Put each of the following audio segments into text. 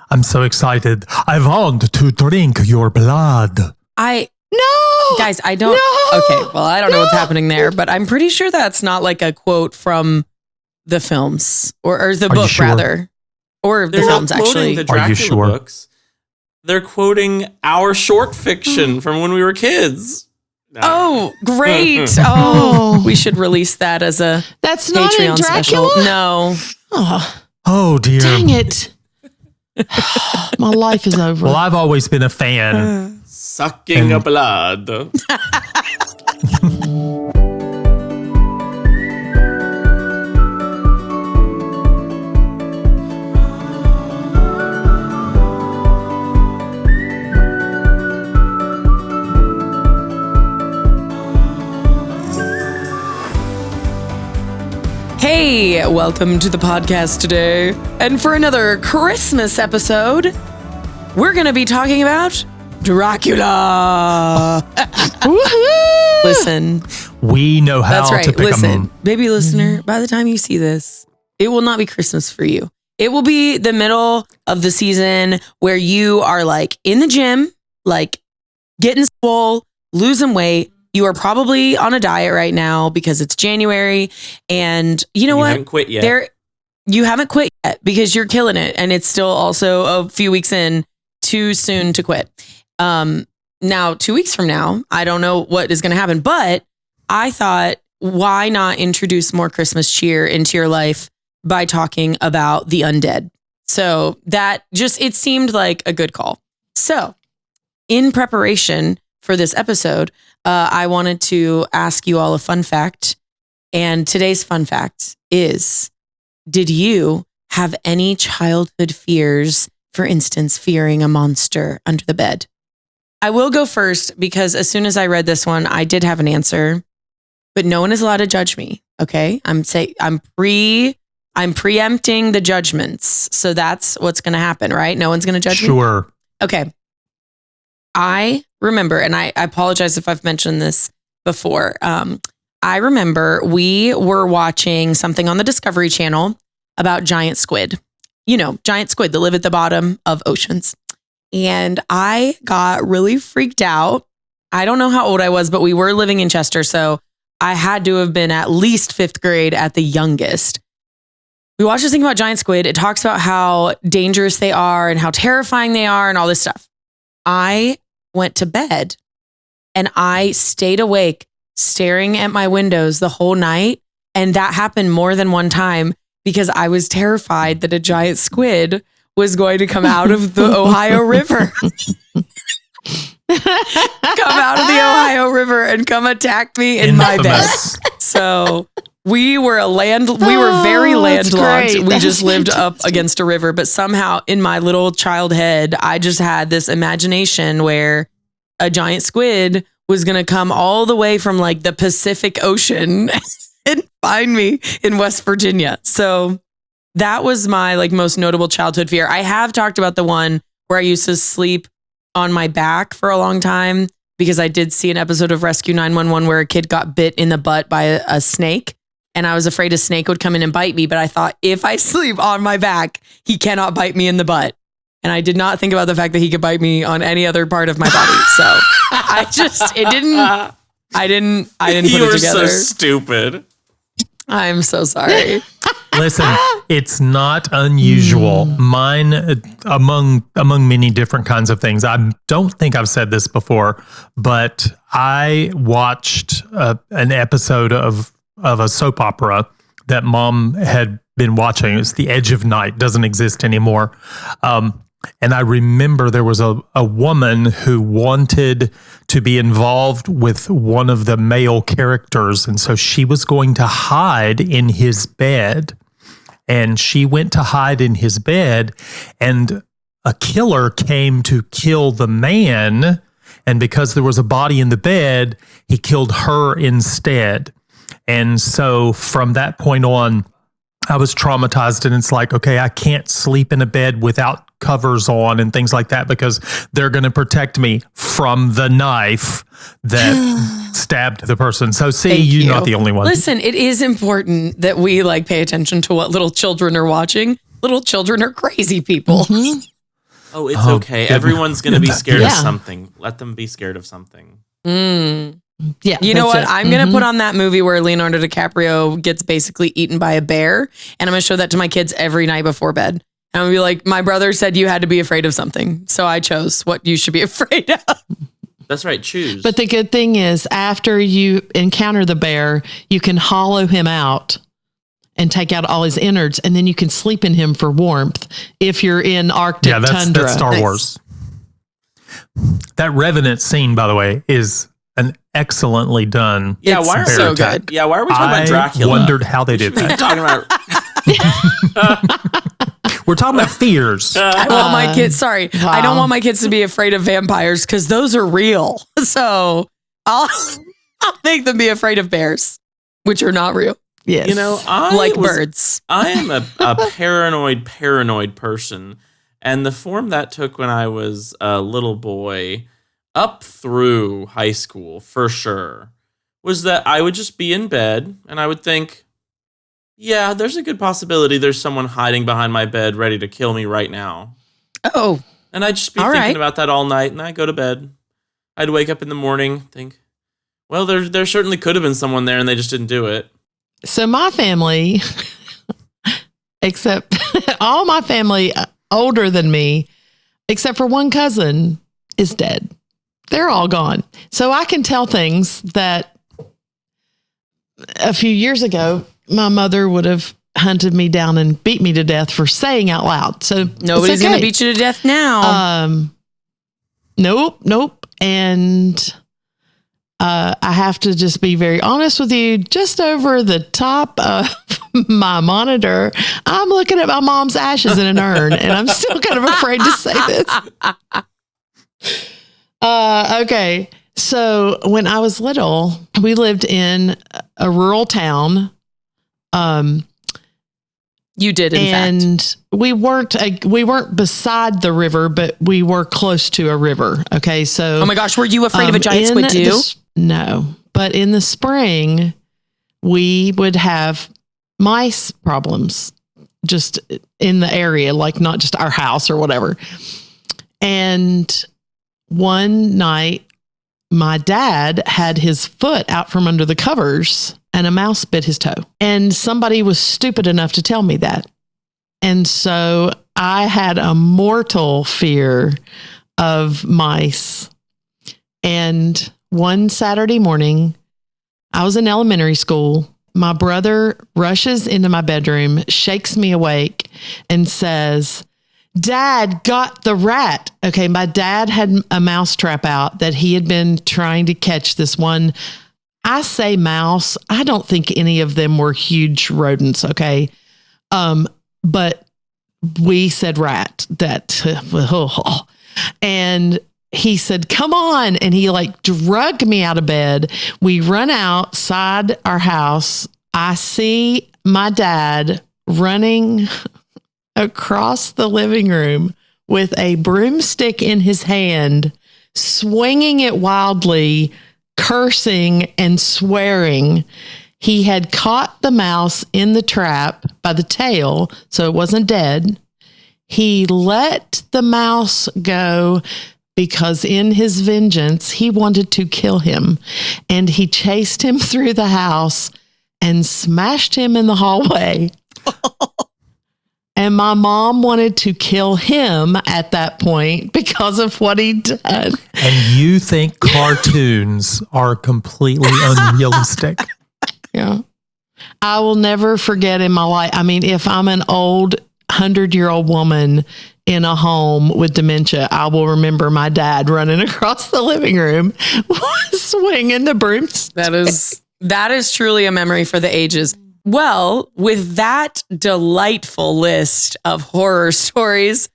I'm so excited. I want to drink your blood. No! Guys, I don't... No! Okay, well, I don't know what's happening there, but I'm pretty sure that's not like a quote from the films. Or the book, rather. Or the films, actually. They're not quoting the Dracula books. They're quoting our short fiction from when we were kids. Oh, great. Oh, we should release that as a That's Patreon not in Dracula? special. No. Oh, dear. Dang it. My life is over. Well, I've always been a fan. Sucking a blood. Hey, welcome to the podcast today. And for another Christmas episode, we're going to be talking about Dracula. Listen. We know how to pick Listen, baby listener, by the time you see this, it will not be Christmas for you. It will be the middle of the season where you are like in the gym, like getting swole, losing weight. You are probably on a diet right now because it's January, and you know what? You haven't quit yet. You haven't quit yet because you're killing it, and it's still also a few weeks in, too soon to quit. Now, 2 weeks from now, I don't know what is going to happen, but I thought, why not introduce more Christmas cheer into your life by talking about the undead? So that it seemed like a good call. So in preparation for this episode, I wanted to ask you all a fun fact. And today's fun fact is, did you have any childhood fears? For instance, fearing a monster under the bed? I will go first because as soon as I read this one, I did have an answer, but no one is allowed to judge me. Okay. I'm preempting the judgments. So that's what's going to happen, right? No one's going to judge me. Sure. Okay. I remember, and I apologize if I've mentioned this before. I remember we were watching something on the Discovery Channel about giant squid. You know, giant squid that live at the bottom of oceans. And I got really freaked out. I don't know how old I was, but we were living in Chester, so I had to have been at least 5th grade at the youngest. We watched this thing about giant squid. It talks about how dangerous they are and how terrifying they are and all this stuff. I went to bed and I stayed awake staring at my windows the whole night. And that happened more than one time because I was terrified that a giant squid was going to come out of the Ohio River. Come out of the Ohio River and come attack me in my bed. So we were very landlocked. We just lived up against a river, but somehow in my little child head, I just had this imagination where a giant squid was going to come all the way from like the Pacific Ocean and find me in West Virginia. So that was my like most notable childhood fear. I have talked about the one where I used to sleep on my back for a long time because I did see an episode of Rescue 911 where a kid got bit in the butt by a snake. And I was afraid a snake would come in and bite me. But I thought, if I sleep on my back, he cannot bite me in the butt. And I did not think about the fact that he could bite me on any other part of my body. So I didn't put it together. You were so stupid. I'm so sorry. Listen, it's not unusual. Mine, among many different kinds of things. I don't think I've said this before, but I watched an episode of a soap opera that Mom had been watching. It's The Edge of Night. Doesn't exist anymore. And I remember there was a woman who wanted to be involved with one of the male characters. And so she was going to hide in his bed. And she went to hide in his bed. And a killer came to kill the man. And because there was a body in the bed, he killed her instead. And so from that point on, I was traumatized, and it's like, okay, I can't sleep in a bed without covers on and things like that because they're going to protect me from the knife that stabbed the person. So see, you're not the only one. Listen, it is important that we like pay attention to what little children are watching. Little children are crazy people. Oh, it's Oh, okay. good. Everyone's going to be scared of Yeah. something. Let them be scared of something. Yeah. You know what? that's it. I'm going to put on that movie where Leonardo DiCaprio gets basically eaten by a bear. And I'm going to show that to my kids every night before bed. And I'm going to be like, my brother said you had to be afraid of something. So I chose what you should be afraid of. That's right. Choose. But the good thing is, after you encounter the bear, you can hollow him out and take out all his innards, and then you can sleep in him for warmth if you're in Arctic Yeah, tundra. that's Star Wars. That Revenant scene, by the way, is an excellently done. yeah, It's why are so we, good. Yeah, why are we talking about Dracula? Wondered how they did We're that. talking about. We're talking about fears. I want my kids, sorry, I don't wow. want my kids to be afraid of vampires because those are real. So I'll make them be afraid of bears, which are not real, Yes. You know, birds. I am a paranoid person. And the form that took when I was a little boy up through high school, for sure, was that I would just be in bed and I would think, yeah, there's a good possibility there's someone hiding behind my bed ready to kill me right now. Oh, And I'd just be All thinking right. about that all night, and I'd go to bed. I'd wake up in the morning, think, well, there certainly could have been someone there, and they just didn't do it. So my family, except all my family older than me, except for one cousin, is dead. They're all gone. So I can tell things that a few years ago, my mother would have hunted me down and beat me to death for saying out loud. So nobody's it's going okay. to beat you to death now. Nope. And I have to just be very honest with you. Just over the top of my monitor, I'm looking at my mom's ashes in an urn, and I'm still kind of afraid to say this. Okay. So when I was little, we lived in a rural town. You did, in fact. And we weren't beside the river, but we were close to a river. Okay. So, Oh my gosh, were you afraid of a giant in squid too? No, but in the spring, we would have mice problems just in the area, like not just our house or whatever. And one night, my dad had his foot out from under the covers and a mouse bit his toe. And somebody was stupid enough to tell me that. And so I had a mortal fear of mice. And one Saturday morning, I was in elementary school. My brother rushes into my bedroom, shakes me awake, and says, Dad got the rat. Okay, my dad had a mouse trap out that he had been trying to catch this one. I say mouse. I don't think any of them were huge rodents, okay? But we said rat. And he said, come on. And he like dragged me out of bed. We run outside our house. I see my dad running across the living room with a broomstick in his hand, swinging it wildly, cursing and swearing. He had caught the mouse in the trap by the tail, so it wasn't dead. He let the mouse go because in his vengeance, he wanted to kill him. And he chased him through the house and smashed him in the hallway. And my mom wanted to kill him at that point because of what he'd done. And you think cartoons are completely unrealistic. Yeah. I will never forget in my life. I mean, if I'm an old 100-year-old woman in a home with dementia, I will remember my dad running across the living room, swinging the broomstick. That is truly a memory for the ages. Well, with that delightful list of horror stories,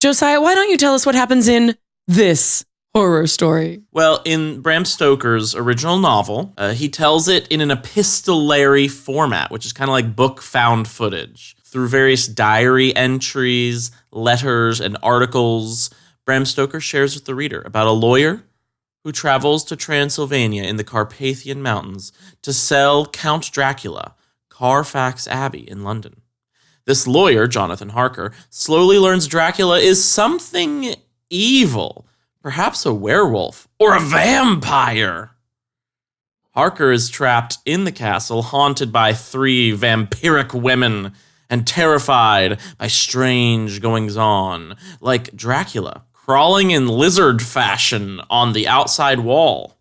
Josiah, why don't you tell us what happens in this horror story? Well, in Bram Stoker's original novel, he tells it in an epistolary format, which is kind of like book found footage. Through various diary entries, letters, and articles, Bram Stoker shares with the reader about a lawyer who travels to Transylvania in the Carpathian Mountains to sell Count Dracula, Carfax Abbey in London. This lawyer, Jonathan Harker, slowly learns Dracula is something evil, perhaps a werewolf or a vampire. Harker is trapped in the castle, haunted by 3 vampiric women and terrified by strange goings-on, like Dracula crawling in lizard fashion on the outside wall.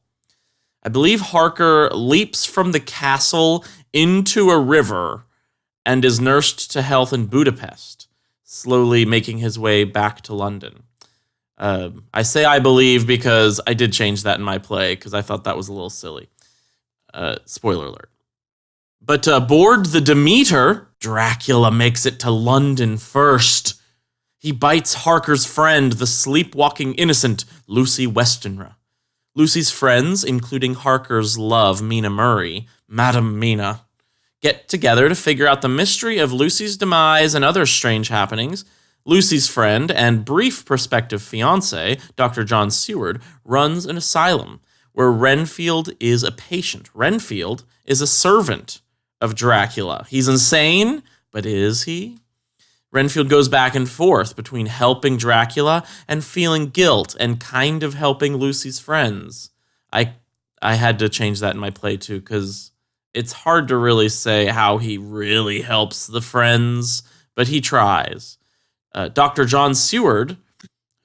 I believe Harker leaps from the castle into a river and is nursed to health in Budapest, slowly making his way back to London. I say I believe because I did change that in my play because I thought that was a little silly. Spoiler alert. But aboard the Demeter, Dracula makes it to London first. He bites Harker's friend, the sleepwalking innocent Lucy Westenra. Lucy's friends, including Harker's love, Mina Murray, Madam Mina, get together to figure out the mystery of Lucy's demise and other strange happenings. Lucy's friend and brief prospective fiancé, Dr. John Seward, runs an asylum where Renfield is a patient. Renfield is a servant of Dracula. He's insane, but is he? Renfield goes back and forth between helping Dracula and feeling guilt and kind of helping Lucy's friends. I had to change that in my play too, because it's hard to really say how he really helps the friends, but he tries. Dr. John Seward,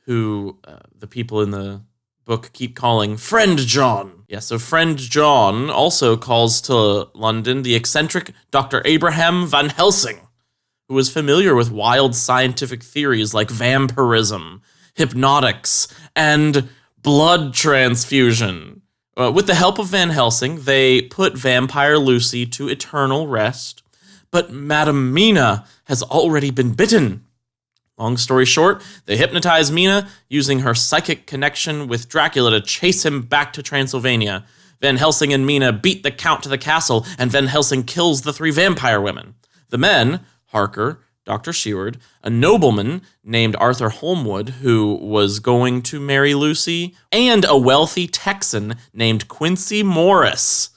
who the people in the book keep calling Friend John. Yeah, so Friend John also calls to London the eccentric Dr. Abraham Van Helsing, who was familiar with wild scientific theories like vampirism, hypnotics, and blood transfusion. With the help of Van Helsing, they put vampire Lucy to eternal rest, but Madam Mina has already been bitten. Long story short, they hypnotize Mina using her psychic connection with Dracula to chase him back to Transylvania. Van Helsing and Mina beat the Count to the castle, and Van Helsing kills the 3 vampire women. The men, Harker, Dr. Seward, a nobleman named Arthur Holmwood, who was going to marry Lucy, and a wealthy Texan named Quincy Morris.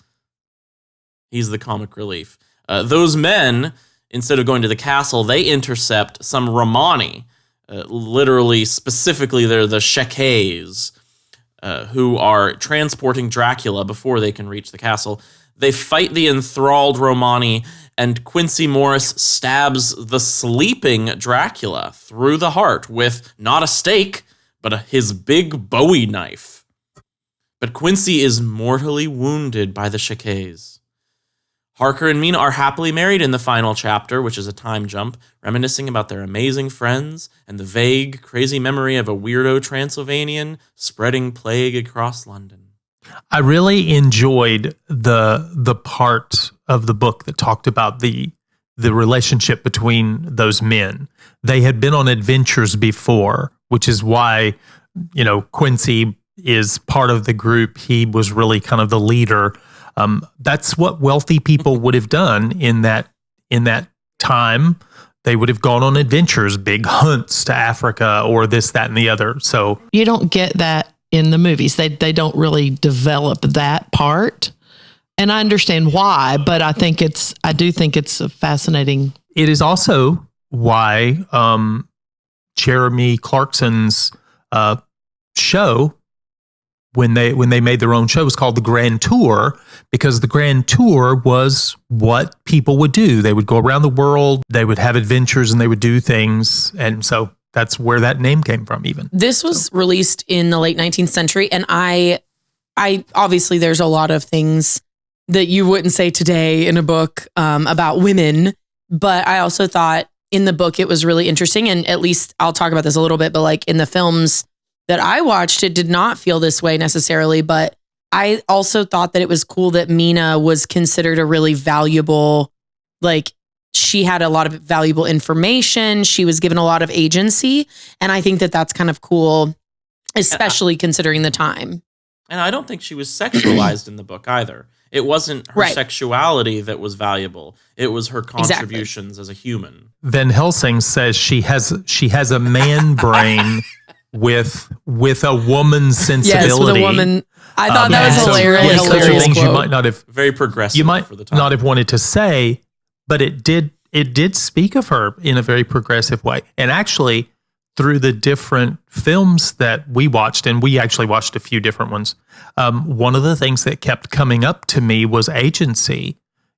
He's the comic relief. Those men, instead of going to the castle, they intercept some Romani. Literally, specifically, they're the Shakays, who are transporting Dracula before they can reach the castle. They fight the enthralled Romani, and Quincy Morris stabs the sleeping Dracula through the heart with not a stake, but his big Bowie knife. But Quincy is mortally wounded by the Shakays. Harker and Mina are happily married in the final chapter, which is a time jump, reminiscing about their amazing friends and the vague, crazy memory of a weirdo Transylvanian spreading plague across London. I really enjoyed the part of the book that talked about the relationship between those men. They had been on adventures before, which is why, Quincy is part of the group. He was really kind of the leader. That's what wealthy people would have done in that time. They would have gone on adventures, big hunts to Africa or this, that, and the other. So you don't get that in the movies. They don't really develop that part. And I understand why, but I do think it's a fascinating. It is also why Jeremy Clarkson's show, when they made their own show, was called The Grand Tour, because the Grand Tour was what people would do. They would go around the world, they would have adventures, and they would do things. And so that's where that name came from even. This was released in the late 19th century, and I obviously there's a lot of things that you wouldn't say today in a book about women, but I also thought in the book it was really interesting, and at least I'll talk about this a little bit, but like in the films that I watched, it did not feel this way necessarily, but I also thought that it was cool that Mina was considered a really valuable, like she had a lot of valuable information. She was given a lot of agency. And I think that that's kind of cool, especially considering the time. And I don't think she was sexualized in the book either. It wasn't her sexuality that was valuable. It was her contributions as a human. Van Helsing says she has a man brain with a woman's sensibility. Yes, with a woman. I thought that was hilarious. Those are things you might not have very progressive. You might for the time. not have wanted to say, but it did it did speak of her in a very progressive way. And actually, through the different films that we watched, and we actually watched a few different ones, one of the things that kept coming up to me was agency.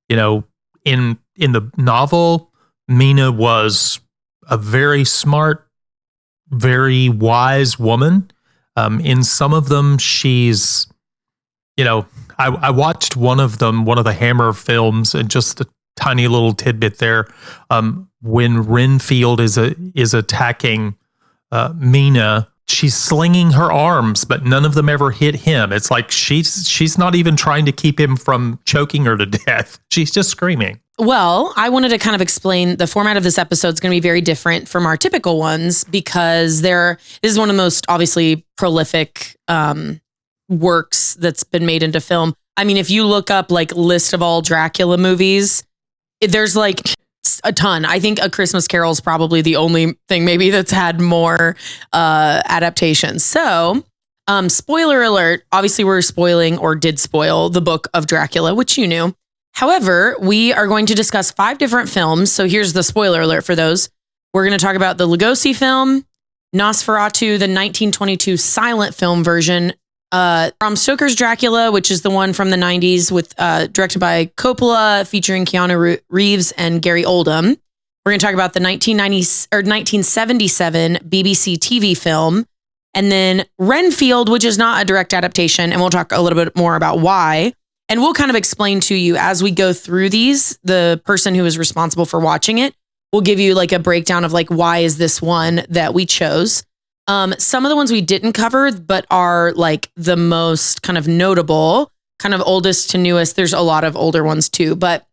You know, in the novel, Mina was a very smart, very wise woman. In some of them, she's, you know, I watched one of the Hammer films, and just a tiny little tidbit there. When Renfield is attacking Mina, she's slinging her arms, but none of them ever hit him. It's like she's not even trying to keep him from choking her to death. She's just screaming. Well, I wanted to kind of explain the format of this episode is going to be very different from our typical ones because this is one of the most obviously prolific works that's been made into film. I mean, if you look up like list of all Dracula movies, there's like a ton. I think A Christmas Carol is probably the only thing maybe that's had more adaptations. So, spoiler alert, obviously we're spoiling or did spoil the book of Dracula, which you knew. However, we are going to discuss 5 different films. So here's the spoiler alert for those. We're going to talk about the Lugosi film, Nosferatu, the 1922 silent film version, Bram Stoker's Dracula, which is the one from the 90s with directed by Coppola, featuring Keanu Reeves and Gary Oldman. We're going to talk about the 1977 BBC TV film, and then Renfield, which is not a direct adaptation, and we'll talk a little bit more about why. And we'll kind of explain to you as we go through these, the person who is responsible for watching it will give you like a breakdown of like, why is this one that we chose? Some of the ones we didn't cover, but are like the most kind of notable, kind of oldest to newest. There's a lot of older ones too, but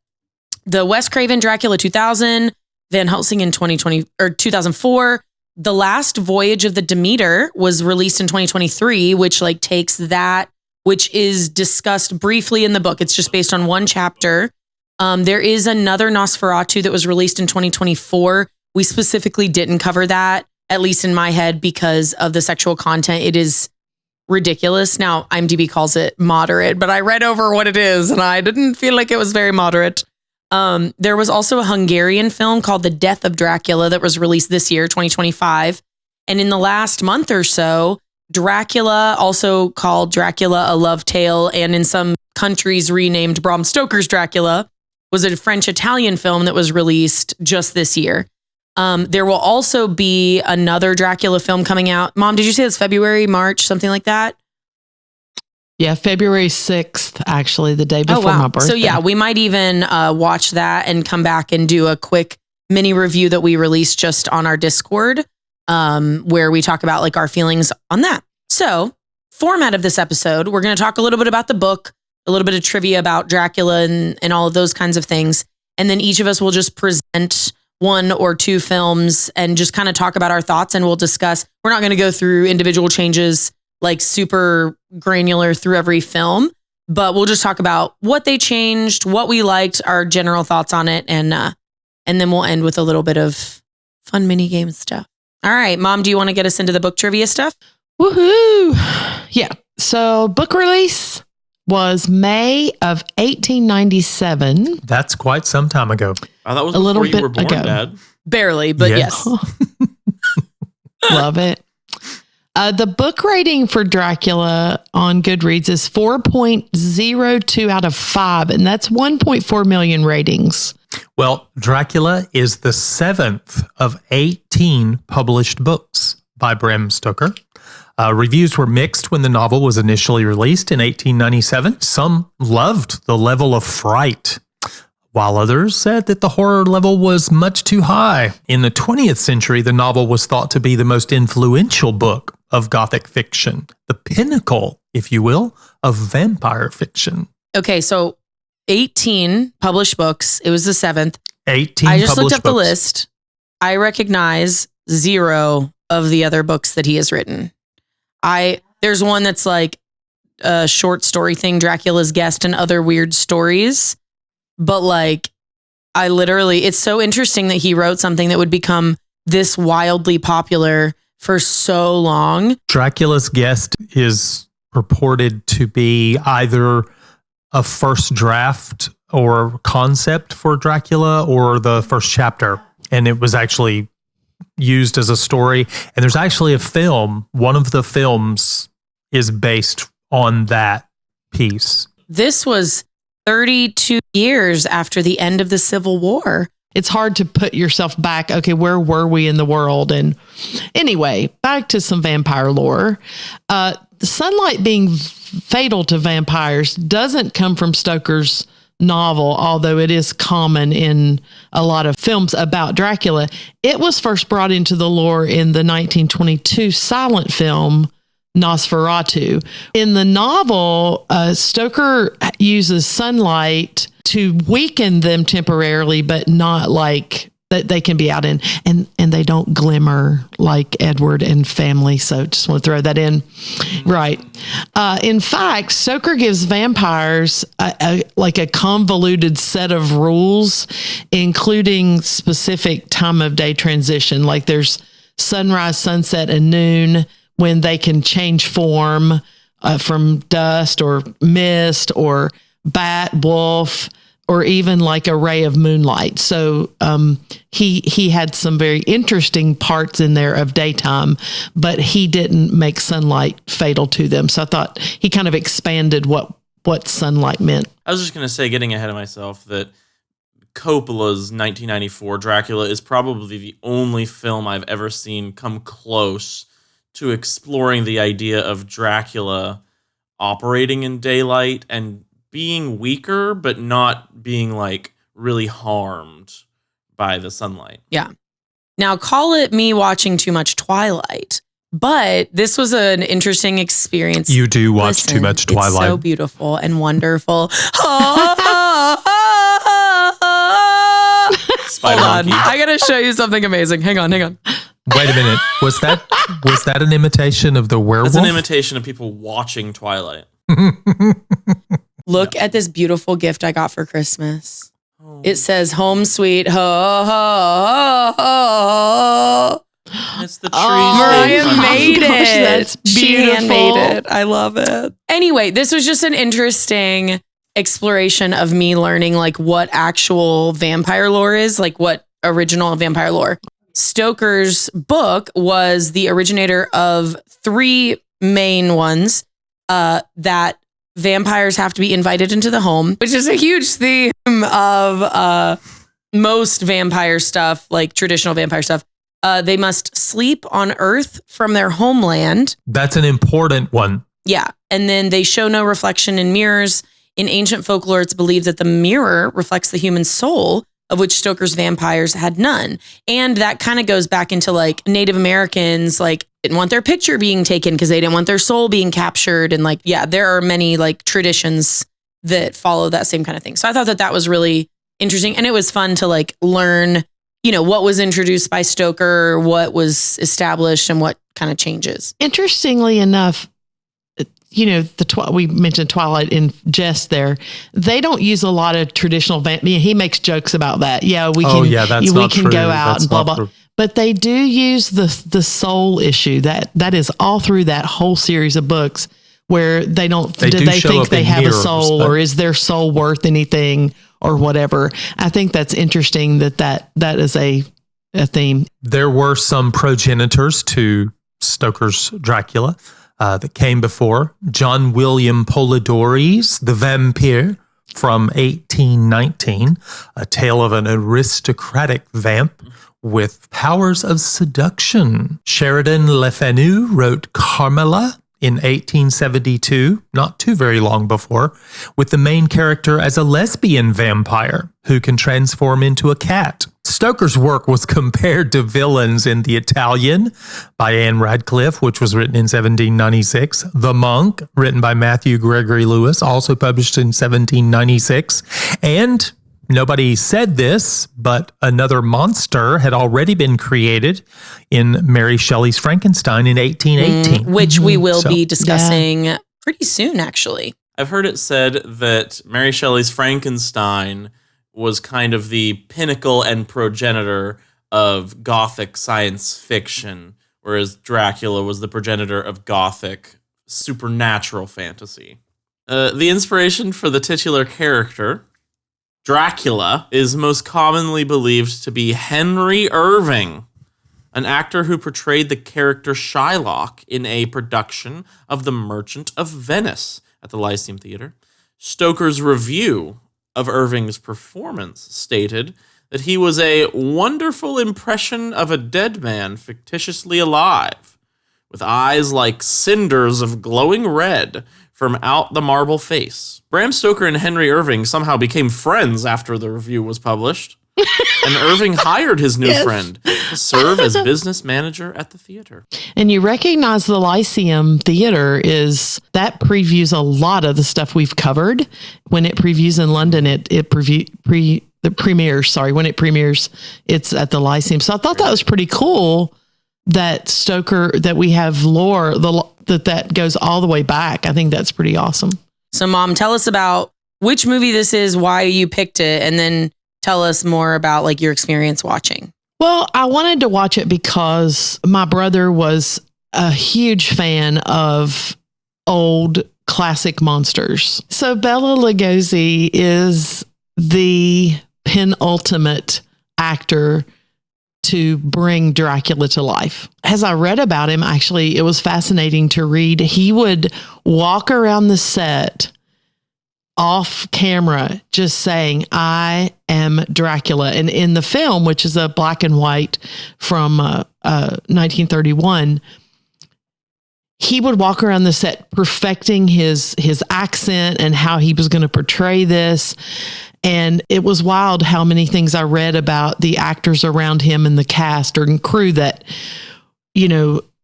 the Wes Craven Dracula 2000, Van Helsing in 2020 or 2004. The Last Voyage of the Demeter was released in 2023, which like takes that, which is discussed briefly in the book. It's just based on one chapter. There is another Nosferatu that was released in 2024. We specifically didn't cover that, at least in my head, because of the sexual content. It is ridiculous. Now, IMDb calls it moderate, but I read over what it is and I didn't feel like it was very moderate. There was also a Hungarian film called The Death of Dracula that was released this year, 2025. And in the last month or so, Dracula, also called Dracula, A Love Tale, and in some countries renamed Bram Stoker's Dracula, was a French-Italian film that was released just this year. There will also be another Dracula film coming out. Mom, did you say it's February, March, something like that? Yeah, February 6th, actually, the day before my birthday. So yeah, we might even watch that and come back and do a quick mini review that we released just on our Discord, where we talk about like our feelings on that. So, format of this episode, we're going to talk a little bit about the book, a little bit of trivia about Dracula and all of those kinds of things. And then each of us will just present 1 or 2 films and just kind of talk about our thoughts, and we'll discuss. We're not going to go through individual changes like super granular through every film, but we'll just talk about what they changed, what we liked, our general thoughts on it, and then we'll end with a little bit of fun mini game stuff. All right, Mom, do you want to get us into the book trivia stuff? Woohoo! Yeah. So book release was May of 1897. That's quite some time ago. Oh, that was A little before you were bit born, ago. Dad. Barely, but yes. Love it. The book rating for Dracula on Goodreads is 4.02 out of 5, and that's 1.4 million ratings. Well, Dracula is the 7th of 18 published books by Bram Stoker. Reviews were mixed when the novel was initially released in 1897. Some loved the level of fright, while others said that the horror level was much too high. In the 20th century, the novel was thought to be the most influential book of Gothic fiction, the pinnacle, if you will, of vampire fiction. Okay, so 18 published books. It was the 7th. 18 I just looked published up the books. list. I recognize 0 of the other books that he has written. There's one that's like a short story thing, Dracula's Guest and Other Weird Stories. But like, it's so interesting that he wrote something that would become this wildly popular for so long. Dracula's Guest is purported to be either a first draft or concept for Dracula or the first chapter. And it was actually used as a story. And there's actually a film. One of the films is based on that piece. This was 32 years after the end of the Civil War. It's hard to put yourself back. Okay, where were we in the world? And anyway, back to some vampire lore. The sunlight being fatal to vampires doesn't come from Stoker's novel, although it is common in a lot of films about Dracula. It was first brought into the lore in the 1922 silent film Nosferatu. In the novel, Stoker uses sunlight to weaken them temporarily, but not like that they can be out in, and they don't glimmer like Edward and family. So just want to throw that in. Right. In fact, Stoker gives vampires like a convoluted set of rules, including specific time of day transition. Like there's sunrise, sunset, and noon when they can change form from dust or mist or bat, wolf, or even like a ray of moonlight. So he had some very interesting parts in there of daytime, but he didn't make sunlight fatal to them. So I thought he kind of expanded what sunlight meant. I was just going to say, getting ahead of myself, that Coppola's 1994 Dracula is probably the only film I've ever seen come close to exploring the idea of Dracula operating in daylight and being weaker, but not being like really harmed by the sunlight. Yeah. Now, call it me watching too much Twilight, but this was an interesting experience. You do watch too much Twilight. It's so beautiful and wonderful. Spider Hold on. Monkey. I gotta show you something amazing. Hang on. Wait a minute. Was that an imitation of the werewolf? That's an imitation of people watching Twilight. Look at this beautiful gift I got for Christmas. Oh. It says "Home Sweet Ho Ho Ho." It's the trees. Mariah made it. That's beautiful. She handmade it. I love it. Anyway, this was just an interesting exploration of me learning like what actual vampire lore is, like what original vampire lore. Stoker's book was the originator of 3 main ones that vampires have to be invited into the home, which is a huge theme of most vampire stuff, like traditional vampire stuff. They must sleep on Earth from their homeland. That's an important one. Yeah. And then they show no reflection in mirrors. In ancient folklore, it's believed that the mirror reflects the human soul, of which Stoker's vampires had none. And that kind of goes back into like Native Americans, like didn't want their picture being taken because they didn't want their soul being captured. And like, yeah, there are many like traditions that follow that same kind of thing. So I thought that was really interesting. And it was fun to like learn, you know, what was introduced by Stoker, what was established, and what kind of changes. Interestingly enough, you know, we mentioned Twilight in jest there. They don't use a lot of traditional he makes jokes about that. Yeah, we can go out and blah blah. True. But they do use the soul issue. That is all through that whole series of books where they don't do they think they have mirrors, a soul, or is their soul worth anything or whatever. I think that's interesting that is a theme. There were some progenitors to Stoker's Dracula that came before. John William Polidori's The Vampire from 1819, a tale of an aristocratic vamp with powers of seduction. Sheridan Le Fanu wrote Carmela in 1872, not too very long before, with the main character as a lesbian vampire who can transform into a cat. Stoker's work was compared to Villains in the Italian by Anne Radcliffe, which was written in 1796. The Monk, written by Matthew Gregory Lewis, also published in 1796. And nobody said this, but another monster had already been created in Mary Shelley's Frankenstein in 1818. Which we will be discussing pretty soon, actually. I've heard it said that Mary Shelley's Frankenstein was kind of the pinnacle and progenitor of Gothic science fiction, whereas Dracula was the progenitor of Gothic supernatural fantasy. The inspiration for the titular character Dracula is most commonly believed to be Henry Irving, an actor who portrayed the character Shylock in a production of The Merchant of Venice at the Lyceum Theater. Stoker's review of Irving's performance stated that he was a wonderful impression of a dead man fictitiously alive, with eyes like cinders of glowing red from out the marble face. Bram Stoker and Henry Irving somehow became friends after the review was published. And Irving hired his new friend to serve as business manager at the theater. And you recognize the Lyceum Theater that previews a lot of the stuff we've covered. When it previews in London, when it premieres, it's at the Lyceum. So I thought that was pretty cool that Stoker, that we have lore, that goes all the way back. I think that's pretty awesome. So Mom, tell us about which movie this is, why you picked it, and then tell us more about like your experience watching. Well, I wanted to watch it because my brother was a huge fan of old classic monsters. So Bela Lugosi is the penultimate actor to bring Dracula to life. As I read about him, actually, it was fascinating to read. He would walk around the set off camera just saying, "I am Dracula." And in the film, which is a black and white from 1931, he would walk around the set perfecting his accent and how he was going to portray this. And it was wild how many things I read about the actors around him and the cast or crew that,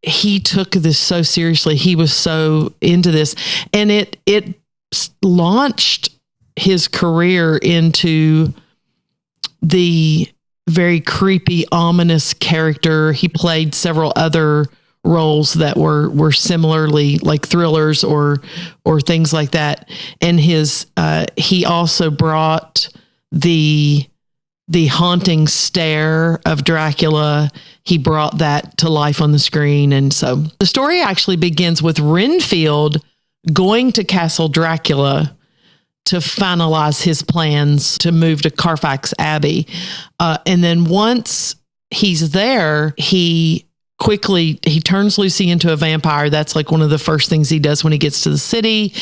he took this so seriously. He was so into this. And it launched his career into the very creepy, ominous character. He played several other roles that were similarly like thrillers or things like that. And he also brought the haunting stare of Dracula. He brought that to life on the screen. And so the story actually begins with Renfield going to Castle Dracula to finalize his plans to move to Carfax Abbey. And then once he's there, he turns Lucy into a vampire. That's like one of the first things he does when he gets to the city.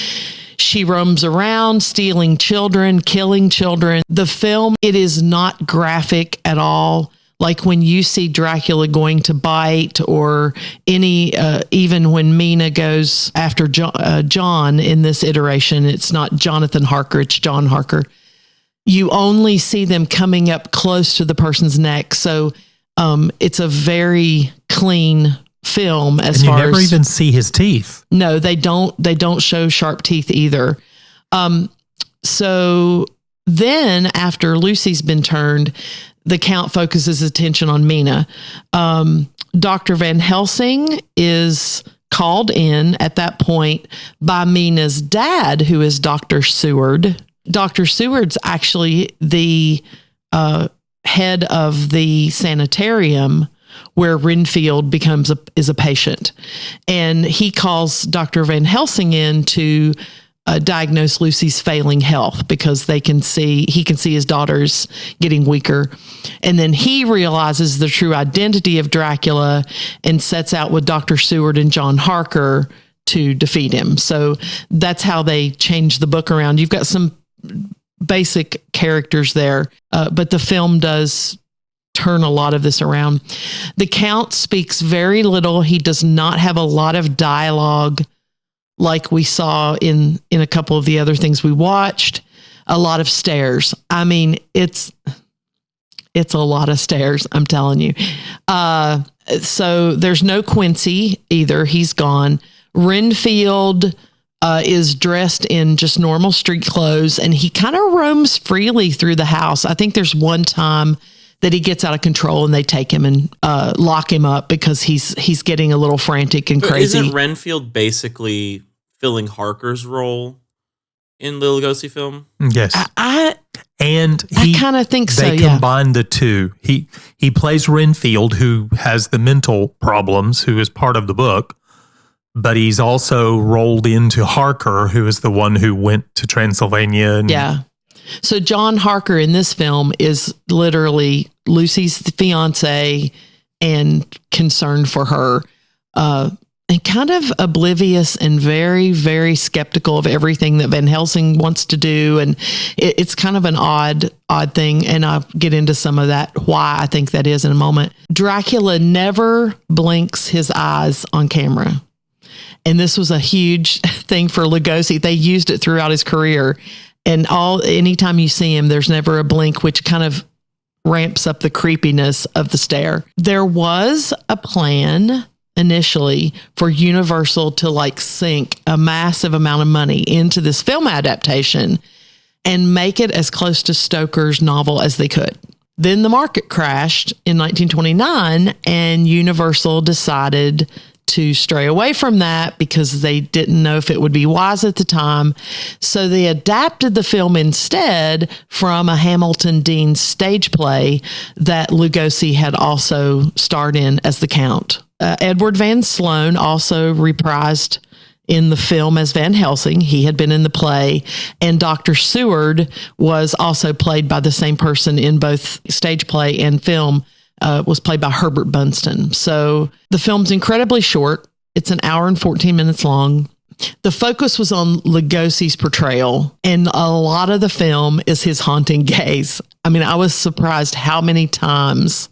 She roams around, stealing children, killing children. The film, it is not graphic at all. Like when you see Dracula going to bite or even when Mina goes after John in this iteration, it's not Jonathan Harker, it's John Harker. You only see them coming up close to the person's neck. So it's a very clean film as far as... You never even see his teeth. No, they don't show sharp teeth either. So then after Lucy's been turned, the Count focuses his attention on Mina. Dr. Van Helsing is called in at that point by Mina's dad, who is Dr. Seward. Dr. Seward's actually the head of the sanitarium where Renfield is a patient. And he calls Dr. Van Helsing in to diagnose Lucy's failing health because he can see his daughter's getting weaker. And then he realizes the true identity of Dracula and sets out with Dr. Seward and John Harker to defeat him. So that's how they change the book around. You've got some basic characters there, but the film does turn a lot of this around. The Count speaks very little. He does not have a lot of dialogue like we saw in a couple of the other things we watched. A lot of stares. I mean, it's a lot of stares, I'm telling you. So there's no Quincy either. He's gone. Renfield is dressed in just normal street clothes, and he kind of roams freely through the house. I think there's one time that he gets out of control and they take him and lock him up because he's getting a little frantic and crazy. Isn't Renfield basically filling Harker's role in the Lugosi film? Yes. I kind of think so. They combine the two. He plays Renfield, who has the mental problems, who is part of the book, but he's also rolled into Harker, who is the one who went to Transylvania. And So John Harker in this film is literally Lucy's fiance and concerned for her, and kind of oblivious and very, very skeptical of everything that Van Helsing wants to do. And it's kind of an odd thing. And I'll get into some of that, why I think that is in a moment. Dracula never blinks his eyes on camera. And this was a huge thing for Lugosi. They used it throughout his career. And anytime you see him, there's never a blink, which kind of ramps up the creepiness of the stare. There was a plan initially for Universal to sink a massive amount of money into this film adaptation and make it as close to Stoker's novel as they could. Then the market crashed in 1929 and Universal decided to stray away from that because they didn't know if it would be wise at the time. So they adapted the film instead from a Hamilton Dean stage play that Lugosi had also starred in as the Count. Edward Van Sloan also reprised in the film as Van Helsing. He had been in the play, and Dr. Seward was also played by the same person in both stage play and film, was played by Herbert Bunston. So the film's incredibly short. It's an hour and 14 minutes long. The focus was on Lugosi's portrayal, and a lot of the film is his haunting gaze. I mean, I was surprised how many times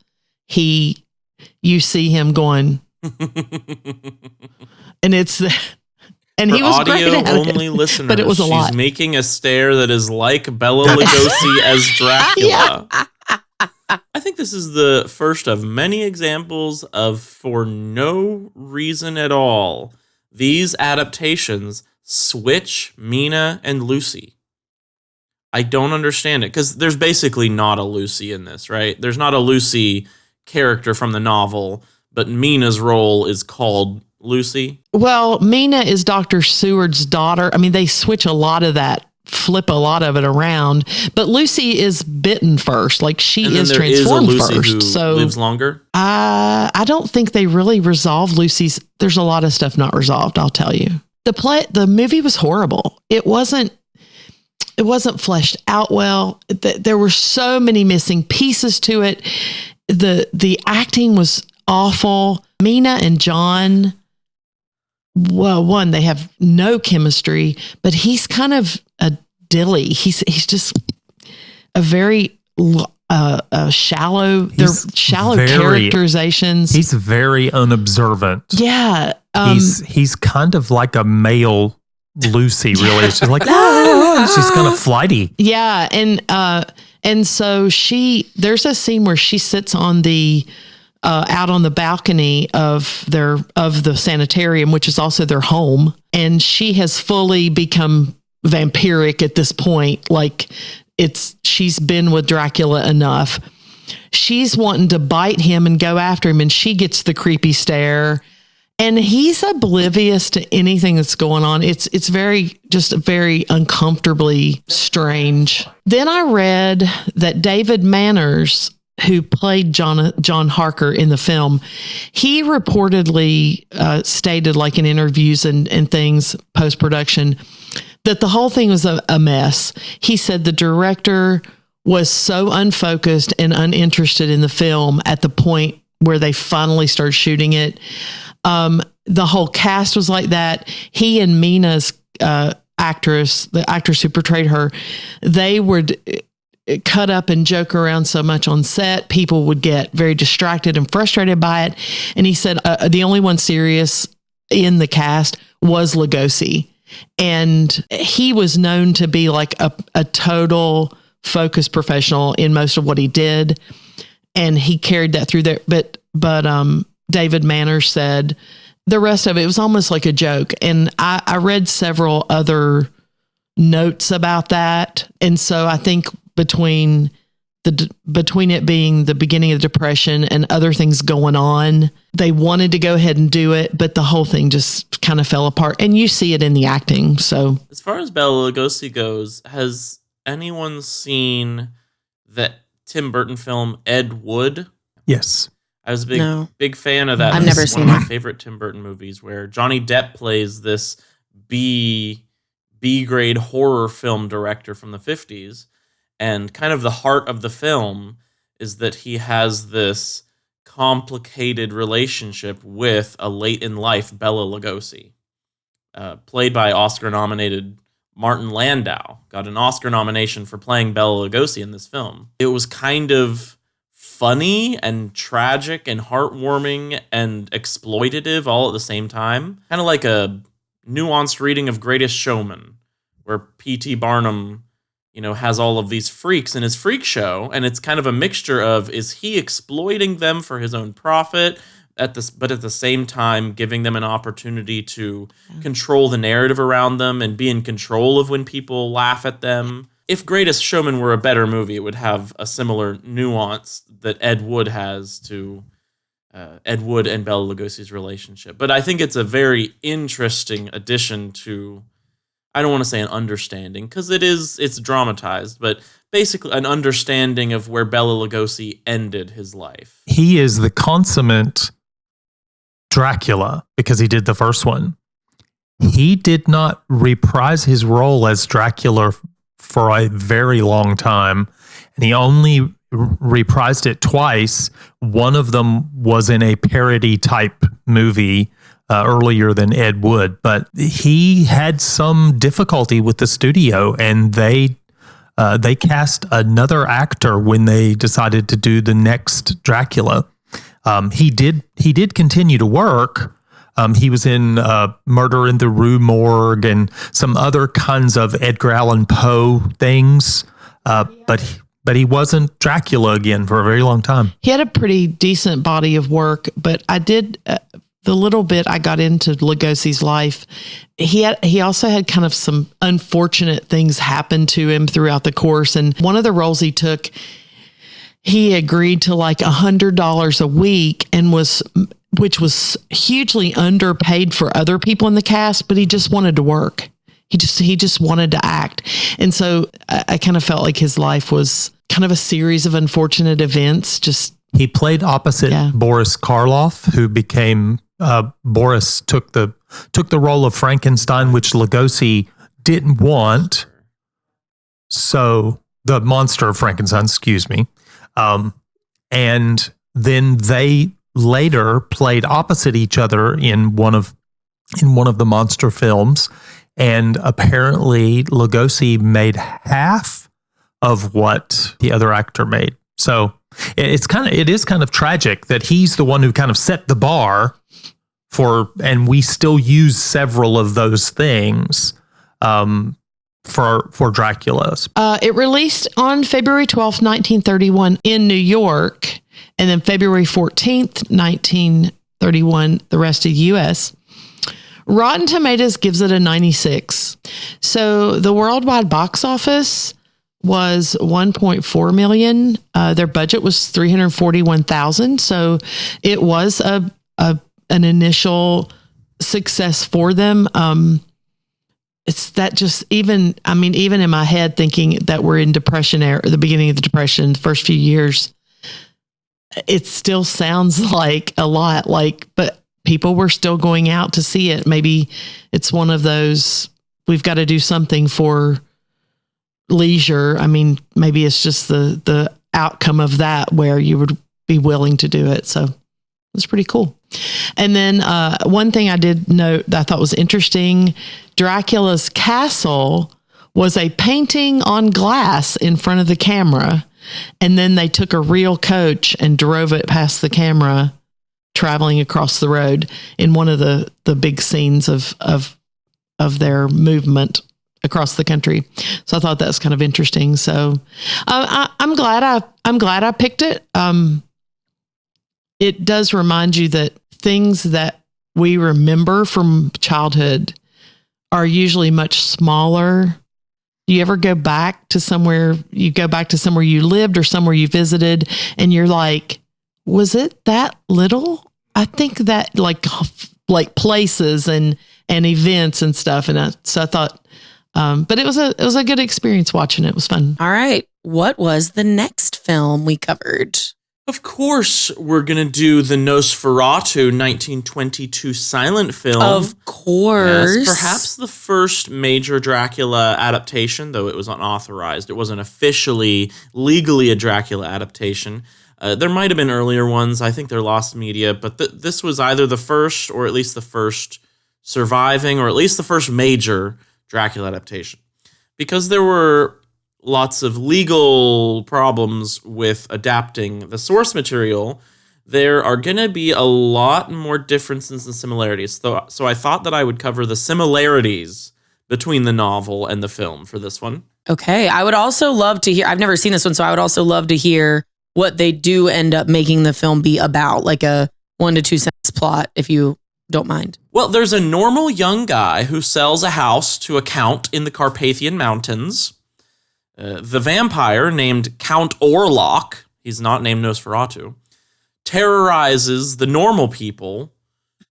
you see him going, and it's, and For he was audio great at only it, listeners, but it was a she's lot. making a stare that is like Bela Lugosi as Dracula. I think this is the first of many examples of, for no reason at all, these adaptations switch Mina and Lucy. I don't understand it, because there's basically not a Lucy in this, right? There's not a Lucy character from the novel, but Mina's role is called Lucy. Well, Mina is Dr. Seward's daughter. I mean, they switch a lot of that, flip a lot of it around, but Lucy is bitten first. She And then is there transformed is a Lucy first. who So lives longer. I don't think they really resolved Lucy's. There's a lot of stuff not resolved, I'll tell you. The movie was horrible. It wasn't fleshed out well. There were so many missing pieces to it. The acting was awful. Mina and John, well, one, they have no chemistry, but he's kind of a dilly. He's just a very shallow. They're shallow characterizations. He's very unobservant. Yeah, he's kind of like a male Lucy. Really, she's like she's kind of flighty. Yeah, and so there's a scene where she sits on the out on the balcony of the sanitarium, which is also their home, and she has fully become vampiric at this point. She's been with Dracula enough. She's wanting to bite him and go after him, and she gets the creepy stare, and he's oblivious to anything that's going on. It's very uncomfortably strange. Then I read that David Manners, who played John Harker in the film, he reportedly stated, in interviews and things post-production, that the whole thing was a mess. He said the director was so unfocused and uninterested in the film at the point where they finally started shooting it. The whole cast was like that. He and Mina's actress, the actress who portrayed her, they would cut up and joke around so much on set. People would get very distracted and frustrated by it. And he said the only one serious in the cast was Lugosi. And he was known to be a total focused professional in most of what he did. And he carried that through there. But David Manners said the rest of it was almost like a joke. And I read several other notes about that. And so I think between it being the beginning of the Depression and other things going on, they wanted to go ahead and do it, but the whole thing just kind of fell apart. And you see it in the acting. So as far as Bela Lugosi goes, has anyone seen that Tim Burton film Ed Wood? Yes. I was a big fan of that. I've never seen one of my that. favorite Tim Burton movies, where Johnny Depp plays this B grade horror film director from the 50s. And kind of the heart of the film is that he has this complicated relationship with a late-in-life Bela Lugosi, played by Oscar-nominated Martin Landau. Got an Oscar nomination for playing Bela Lugosi in this film. It was kind of funny and tragic and heartwarming and exploitative all at the same time. Kind of like a nuanced reading of Greatest Showman, where P.T. Barnum, has all of these freaks in his freak show, and it's kind of a mixture of, is he exploiting them for his own profit, but at the same time giving them an opportunity to control the narrative around them and be in control of when people laugh at them. If Greatest Showman were a better movie, it would have a similar nuance that Ed Wood has to Ed Wood and Bela Lugosi's relationship. But I think it's a very interesting addition to, I don't want to say an understanding, because it's dramatized, but basically an understanding of where Bela Lugosi ended his life. He is the consummate Dracula because he did the first one. He did not reprise his role as Dracula for a very long time, and he only reprised it twice. One of them was in a parody type movie earlier than Ed Wood, but he had some difficulty with the studio, and they cast another actor when they decided to do the next Dracula. He did continue to work. He was in Murder in the Rue Morgue and some other kinds of Edgar Allan Poe things, but he wasn't Dracula again for a very long time. He had a pretty decent body of work, but I did the little bit I got into Lugosi's life. He also had kind of some unfortunate things happen to him throughout the course, and one of the roles he took, he agreed to like $100 a week which was hugely underpaid for other people in the cast, but he just wanted to work. He just wanted to act. And so I kind of felt like his life was kind of a series of unfortunate events. He played opposite Boris Karloff, who became Boris took the role of Frankenstein, which Lugosi didn't want. So the monster of Frankenstein, excuse me. And then they later played opposite each other in one of the monster films, and apparently Lugosi made half of what the other actor made. So it is kind of tragic that he's the one who kind of set the bar and we still use several of those things for Dracula's. It released on February 12th, 1931 in New York, and then February 14th, 1931, the rest of the U.S. Rotten Tomatoes gives it a 96. So the worldwide box office was 1.4 million. Their budget was 341,000. So it was an initial success for them. It's that just even in my head thinking that we're in Depression era, the beginning of the Depression, the first few years, it still sounds like a lot, but people were still going out to see it. Maybe it's one of those, we've got to do something for leisure. I mean, maybe it's just the outcome of that where you would be willing to do it. So it's pretty cool. And then one thing I did note that I thought was interesting, Dracula's castle was a painting on glass in front of the camera. And then they took a real coach and drove it past the camera, traveling across the road in one of the big scenes of their movement across the country. So I thought that was kind of interesting. So I'm glad I picked it. It does remind you that things that we remember from childhood are usually much smaller. Do you ever go back to somewhere you lived or somewhere you visited and you're like, was it that little? I think that like places and events and stuff. And so I thought, but it was a good experience watching it. It was fun. All right. What was the next film we covered? Of course, we're going to do the Nosferatu 1922 silent film. Of course. Yes, perhaps the first major Dracula adaptation, though it was unauthorized. It wasn't officially, legally a Dracula adaptation. There might have been earlier ones. I think they're lost media, but this was either the first or at least the first surviving or at least the first major Dracula adaptation. Because there were lots of legal problems with adapting the source material, there are going to be a lot more differences and similarities. So I thought that I would cover the similarities between the novel and the film for this one. Okay. I would also love to hear, I've never seen this one, so I would also love to hear what they do end up making the film be about, like a 1 to 2 sentence plot, if you don't mind. Well, there's a normal young guy who sells a house to a count in the Carpathian Mountains. The vampire named Count Orlok, he's not named Nosferatu, terrorizes the normal people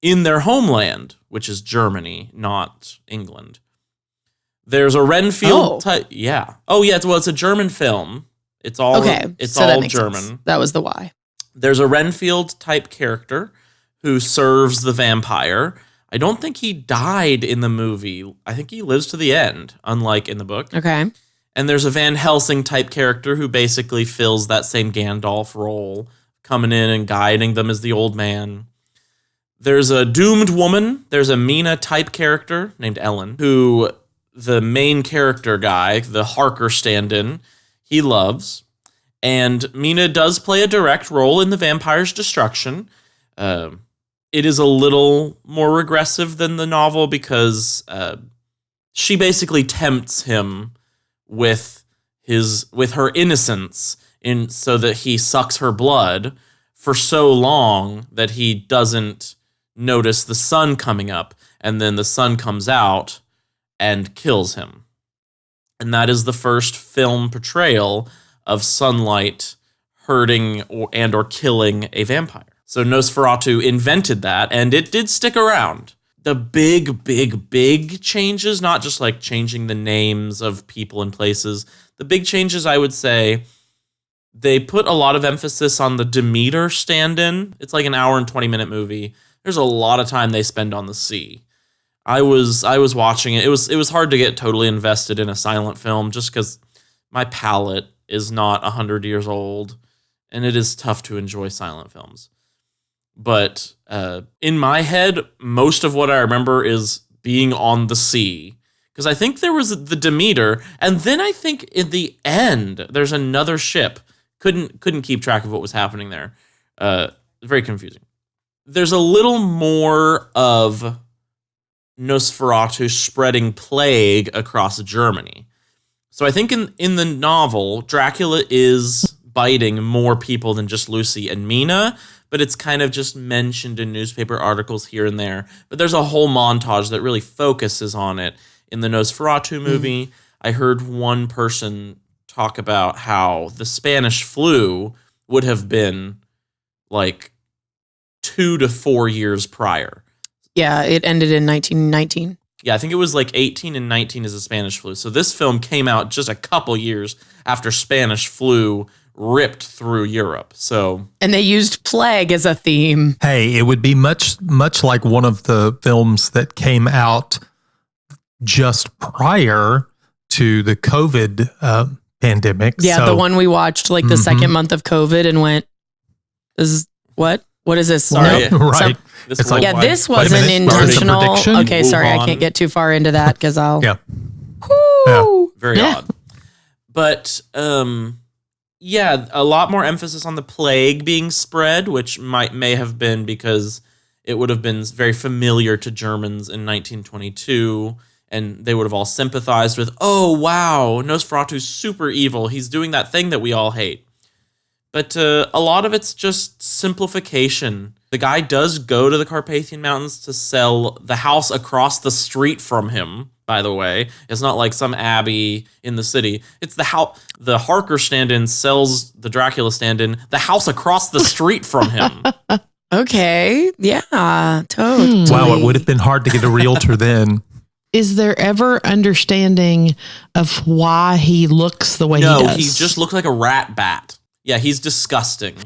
in their homeland, which is Germany, not England. There's a Renfield type. Yeah. Oh, yeah. It's a German film. It's all okay. It's so all that German. Sense. That was the why. There's a Renfield type character who serves the vampire. I don't think he died in the movie. I think he lives to the end, unlike in the book. Okay. And there's a Van Helsing type character who basically fills that same Gandalf role, coming in and guiding them as the old man. There's a doomed woman. There's a Mina type character named Ellen, who the main character guy, the Harker stand-in, he loves. And Mina does play a direct role in the vampire's destruction. It is a little more regressive than the novel because she basically tempts him with her innocence so that he sucks her blood for so long that he doesn't notice the sun coming up, and then the sun comes out and kills him. And that is the first film portrayal of sunlight hurting or killing a vampire. So Nosferatu invented that, and it did stick around. The big changes, not just like changing the names of people and places. The big changes, I would say, they put a lot of emphasis on the Demeter stand-in. It's like an hour and 20-minute movie. There's a lot of time they spend on the sea. I was watching it. It was hard to get totally invested in a silent film just because my palate is not 100 years old, and it is tough to enjoy silent films. But in my head, most of what I remember is being on the sea. Because I think there was the Demeter, and then I think in the end, there's another ship. Couldn't keep track of what was happening there. Very confusing. There's a little more of Nosferatu spreading plague across Germany. So I think in the novel, Dracula is biting more people than just Lucy and Mina, but it's kind of just mentioned in newspaper articles here and there. But there's a whole montage that really focuses on it. In the Nosferatu movie, I heard one person talk about how the Spanish flu would have been like 2 to 4 years prior. Yeah, it ended in 1919. Yeah, I think it was like 18 and 19 is the Spanish flu. So this film came out just a couple years after Spanish flu ripped through Europe. And they used plague as a theme. Hey, it would be much like one of the films that came out just prior to the COVID pandemic. Yeah, the one we watched like the second month of COVID and went, "This is what? What is this?" Sorry. No, right. It's like, yeah, this wasn't intentional. Okay, sorry, I can't get too far into that because I'll. Yeah. Very odd. But yeah, a lot more emphasis on the plague being spread, which may have been because it would have been very familiar to Germans in 1922, and they would have all sympathized with, oh, wow, Nosferatu's super evil. He's doing that thing that we all hate. But a lot of it's just simplification. The guy does go to the Carpathian Mountains to sell the house across the street from him, by the way. It's not like some abbey in the city. It's the house. The Harker stand-in sells the Dracula stand-in the house across the street from him. Okay. Yeah, totally. Wow, it would have been hard to get a realtor then. Is there ever understanding of why he looks the way he does? No, he just looks like a rat bat. Yeah, he's disgusting.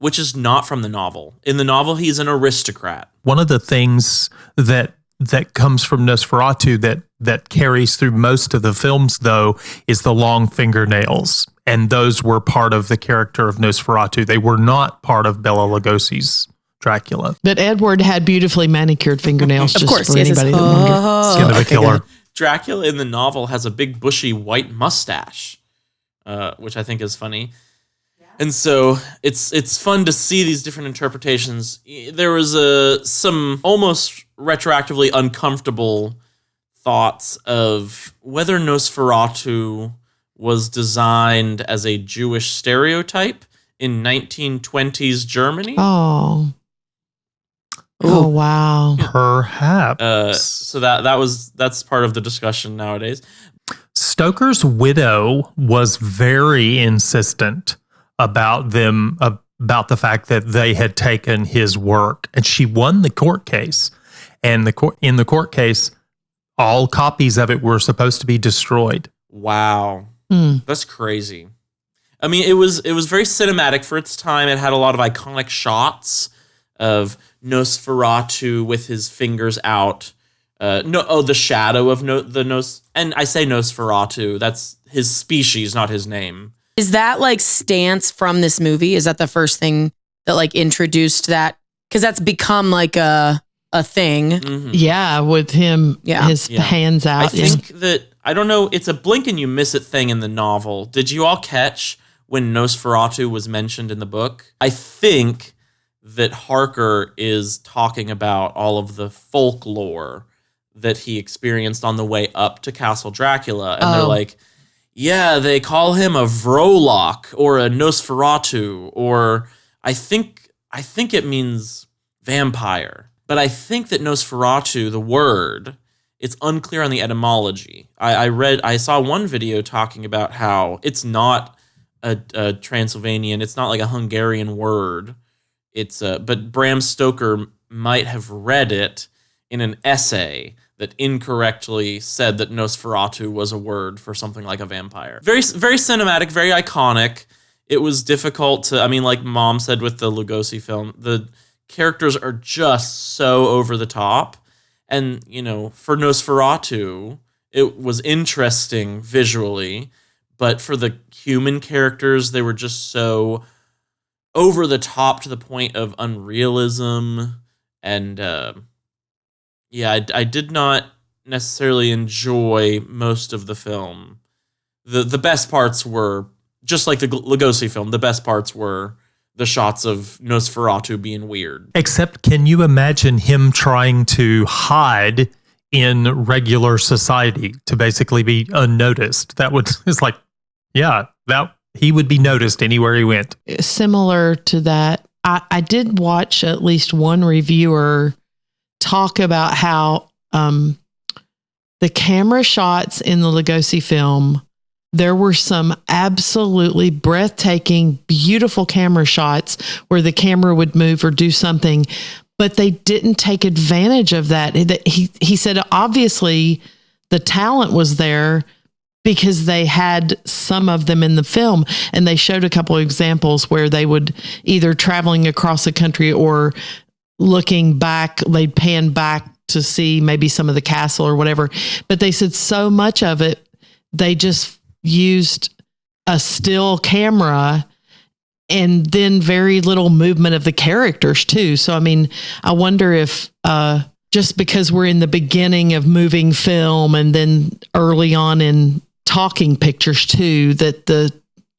which is not from the novel. In the novel, he's an aristocrat. One of the things that comes from Nosferatu that carries through most of the films, though, is the long fingernails. And those were part of the character of Nosferatu. They were not part of Bela Lugosi's Dracula. But Edward had beautifully manicured fingernails, Of just course, for yes, anybody that wondered. Skin of a killer. good. Dracula in the novel has a big bushy white mustache, which I think is funny. And so it's fun to see these different interpretations. There was some almost retroactively uncomfortable thoughts of whether Nosferatu was designed as a Jewish stereotype in 1920s Germany. Oh, wow. Perhaps. So that's part of the discussion nowadays. Stoker's widow was very insistent about the fact that they had taken his work, and she won the court case. And in the court case, all copies of it were supposed to be destroyed. Wow. That's crazy. I mean, it was very cinematic for its time. It had a lot of iconic shots of Nosferatu with his fingers out. The shadow of and I say Nosferatu. That's his species, not his name. Is that like stance from this movie? Is that the first thing that like introduced that? Because that's become like a thing. Mm-hmm. Yeah, with him, his hands out. I think that, I don't know, it's a blink and you miss it thing in the novel. Did you all catch when Nosferatu was mentioned in the book? I think that Harker is talking about all of the folklore that he experienced on the way up to Castle Dracula. And they're like, yeah, they call him a Vrolok or a Nosferatu, or I think it means vampire. But I think that Nosferatu, the word, it's unclear on the etymology. I saw one video talking about how it's not a Transylvanian, it's not like a Hungarian word. But Bram Stoker might have read it in an essay that incorrectly said that Nosferatu was a word for something like a vampire. Very, very cinematic, very iconic. It was difficult to, I mean, like Mom said with the Lugosi film, the characters are just so over the top. And, you know, for Nosferatu, it was interesting visually, but for the human characters, they were just so over the top to the point of unrealism. And, I did not necessarily enjoy most of the film. The best parts were, just like the Lugosi film, the best parts were the shots of Nosferatu being weird. Except, can you imagine him trying to hide in regular society to basically be unnoticed? It's like, that he would be noticed anywhere he went. Similar to that, I did watch at least one reviewer talk about how the camera shots in the Lugosi film, there were some absolutely breathtaking, beautiful camera shots where the camera would move or do something, but they didn't take advantage of that. He said, obviously, the talent was there because they had some of them in the film, and they showed a couple of examples where they would either traveling across the country or looking back, they'd pan back to see maybe some of the castle or whatever. But they said so much of it, they just used a still camera and then very little movement of the characters too. So, I mean, I wonder if just because we're in the beginning of moving film and then early on in talking pictures too, that the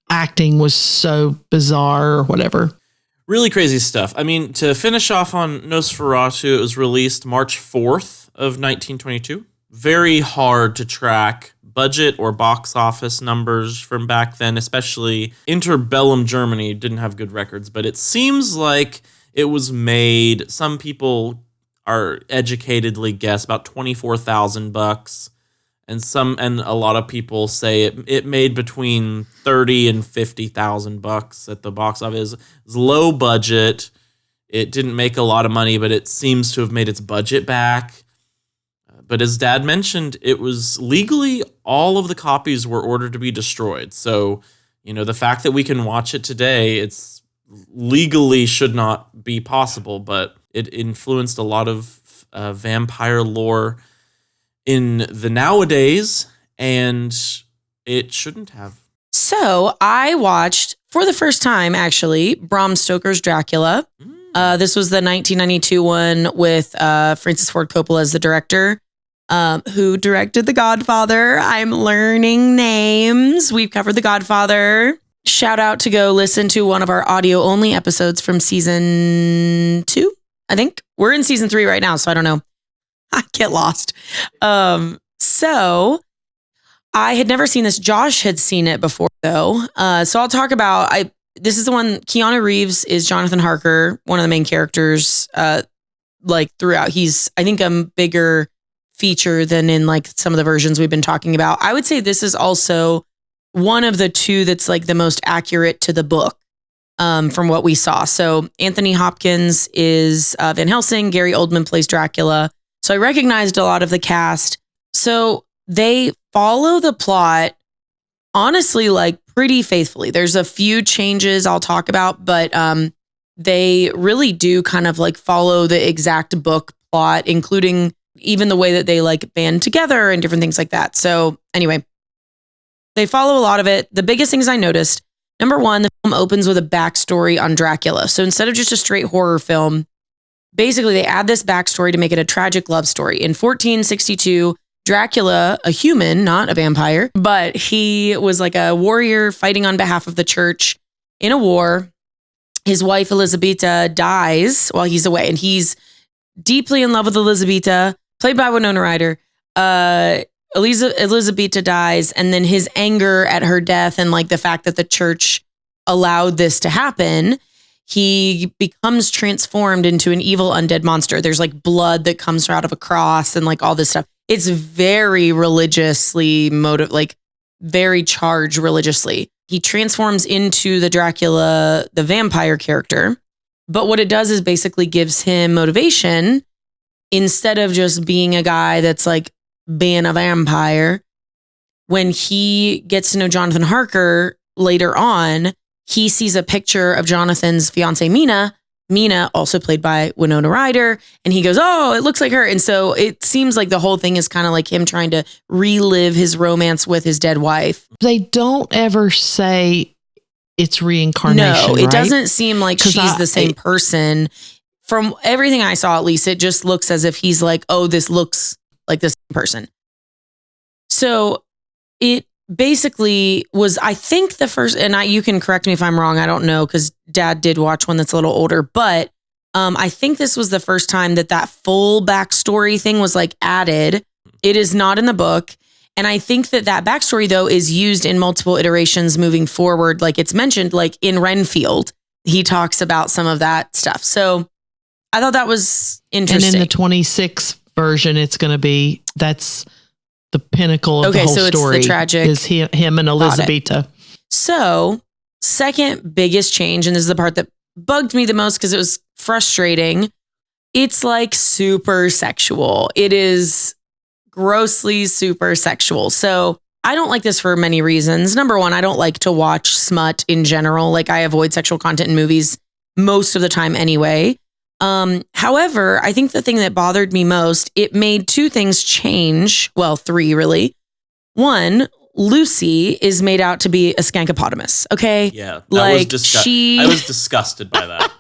acting was so bizarre or whatever. Really crazy stuff. I mean, to finish off on Nosferatu, it was released March 4th of 1922. Very hard to track budget or box office numbers from back then, especially interbellum Germany didn't have good records, but it seems like it was made, some people are educatedly guess about $24,000, and a lot of people say it made between $30,000 and $50,000 at the box office. It was low budget. It didn't make a lot of money, but it seems to have made its budget back. But as Dad mentioned, it was legally, all of the copies were ordered to be destroyed. So, you know, the fact that we can watch it today, it's legally should not be possible, but it influenced a lot of vampire lore in the nowadays, and it shouldn't have. So I watched, for the first time, actually, Bram Stoker's Dracula. This was the 1992 one with Francis Ford Coppola as the director, who directed The Godfather. I'm learning names. We've covered The Godfather. Shout out to go listen to one of our audio only episodes from season 2. I think we're in season 3 right now, so I don't know. I get lost. So I had never seen this. Josh had seen it before, though. So I'll talk about. This is the one. Keanu Reeves is Jonathan Harker, one of the main characters. Like throughout, he's I think a bigger feature than in like some of the versions we've been talking about. I would say this is also one of the two that's like the most accurate to the book. From what we saw. So Anthony Hopkins is Van Helsing. Gary Oldman plays Dracula. So I recognized a lot of the cast. So they follow the plot, honestly, like pretty faithfully. There's a few changes I'll talk about, but they really do kind of like follow the exact book plot, including even the way that they like band together and different things like that. So anyway, they follow a lot of it. The biggest things I noticed, number one, the film opens with a backstory on Dracula. So instead of just a straight horror film, basically they add this backstory to make it a tragic love story. In 1462, Dracula, a human, not a vampire, but he was like a warrior fighting on behalf of the church in a war. His wife, Elizabeta, dies while he's away, and he's deeply in love with Elizabeta, played by Winona Ryder. Elizabeta dies, and then his anger at her death and like the fact that the church allowed this to happen, he becomes transformed into an evil undead monster. There's like blood that comes out of a cross and like all this stuff. It's very religiously like very charged religiously. He transforms into the Dracula, the vampire character. But what it does is basically gives him motivation instead of just being a guy that's like being a vampire. When he gets to know Jonathan Harker later on, he sees a picture of Jonathan's fiancée, Mina, also played by Winona Ryder, and he goes, oh, it looks like her. And so it seems like the whole thing is kind of like him trying to relive his romance with his dead wife. They don't ever say it's reincarnation. No, it right? doesn't seem like she's the same person. From everything I saw, at least, it just looks as if he's like, oh, this looks like the same person. So it basically was, I think the first, and you can correct me if I'm wrong, I don't know, because Dad did watch one that's a little older, but I think this was the first time that full backstory thing was like added. It is not in the book. And I think that backstory, though, is used in multiple iterations moving forward. Like it's mentioned, like in Renfield, he talks about some of that stuff. So I thought that was interesting. And in the 26th version, it's going to be, that's the pinnacle of the whole story. It's the tragic is him and Elizabeta. So second biggest change, and this is the part that bugged me the most because it was frustrating. It's like super sexual. It is grossly super sexual. So I don't like this for many reasons. Number one, I don't like to watch smut in general. Like I avoid sexual content in movies most of the time anyway. However, I think the thing that bothered me most, it made two things change. Well, three really. One, Lucy is made out to be a skankopotamus. Okay. Yeah. Like I was disgusted by that.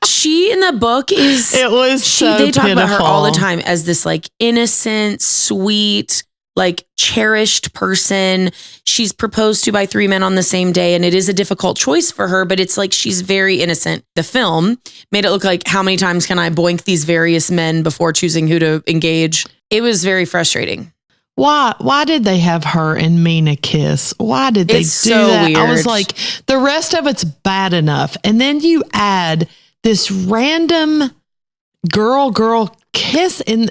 She in the book is, it was so they talk pitiful. about her all the time as this like innocent, sweet, like cherished person. She's proposed to by 3 men on the same day. And it is a difficult choice for her, but it's like, she's very innocent. The film made it look like, how many times can I boink these various men before choosing who to engage? It was very frustrating. Why did they have her and Mina kiss? Why did they do so that? weird. I was like, the rest of it's bad enough. And then you add this random girl kiss in.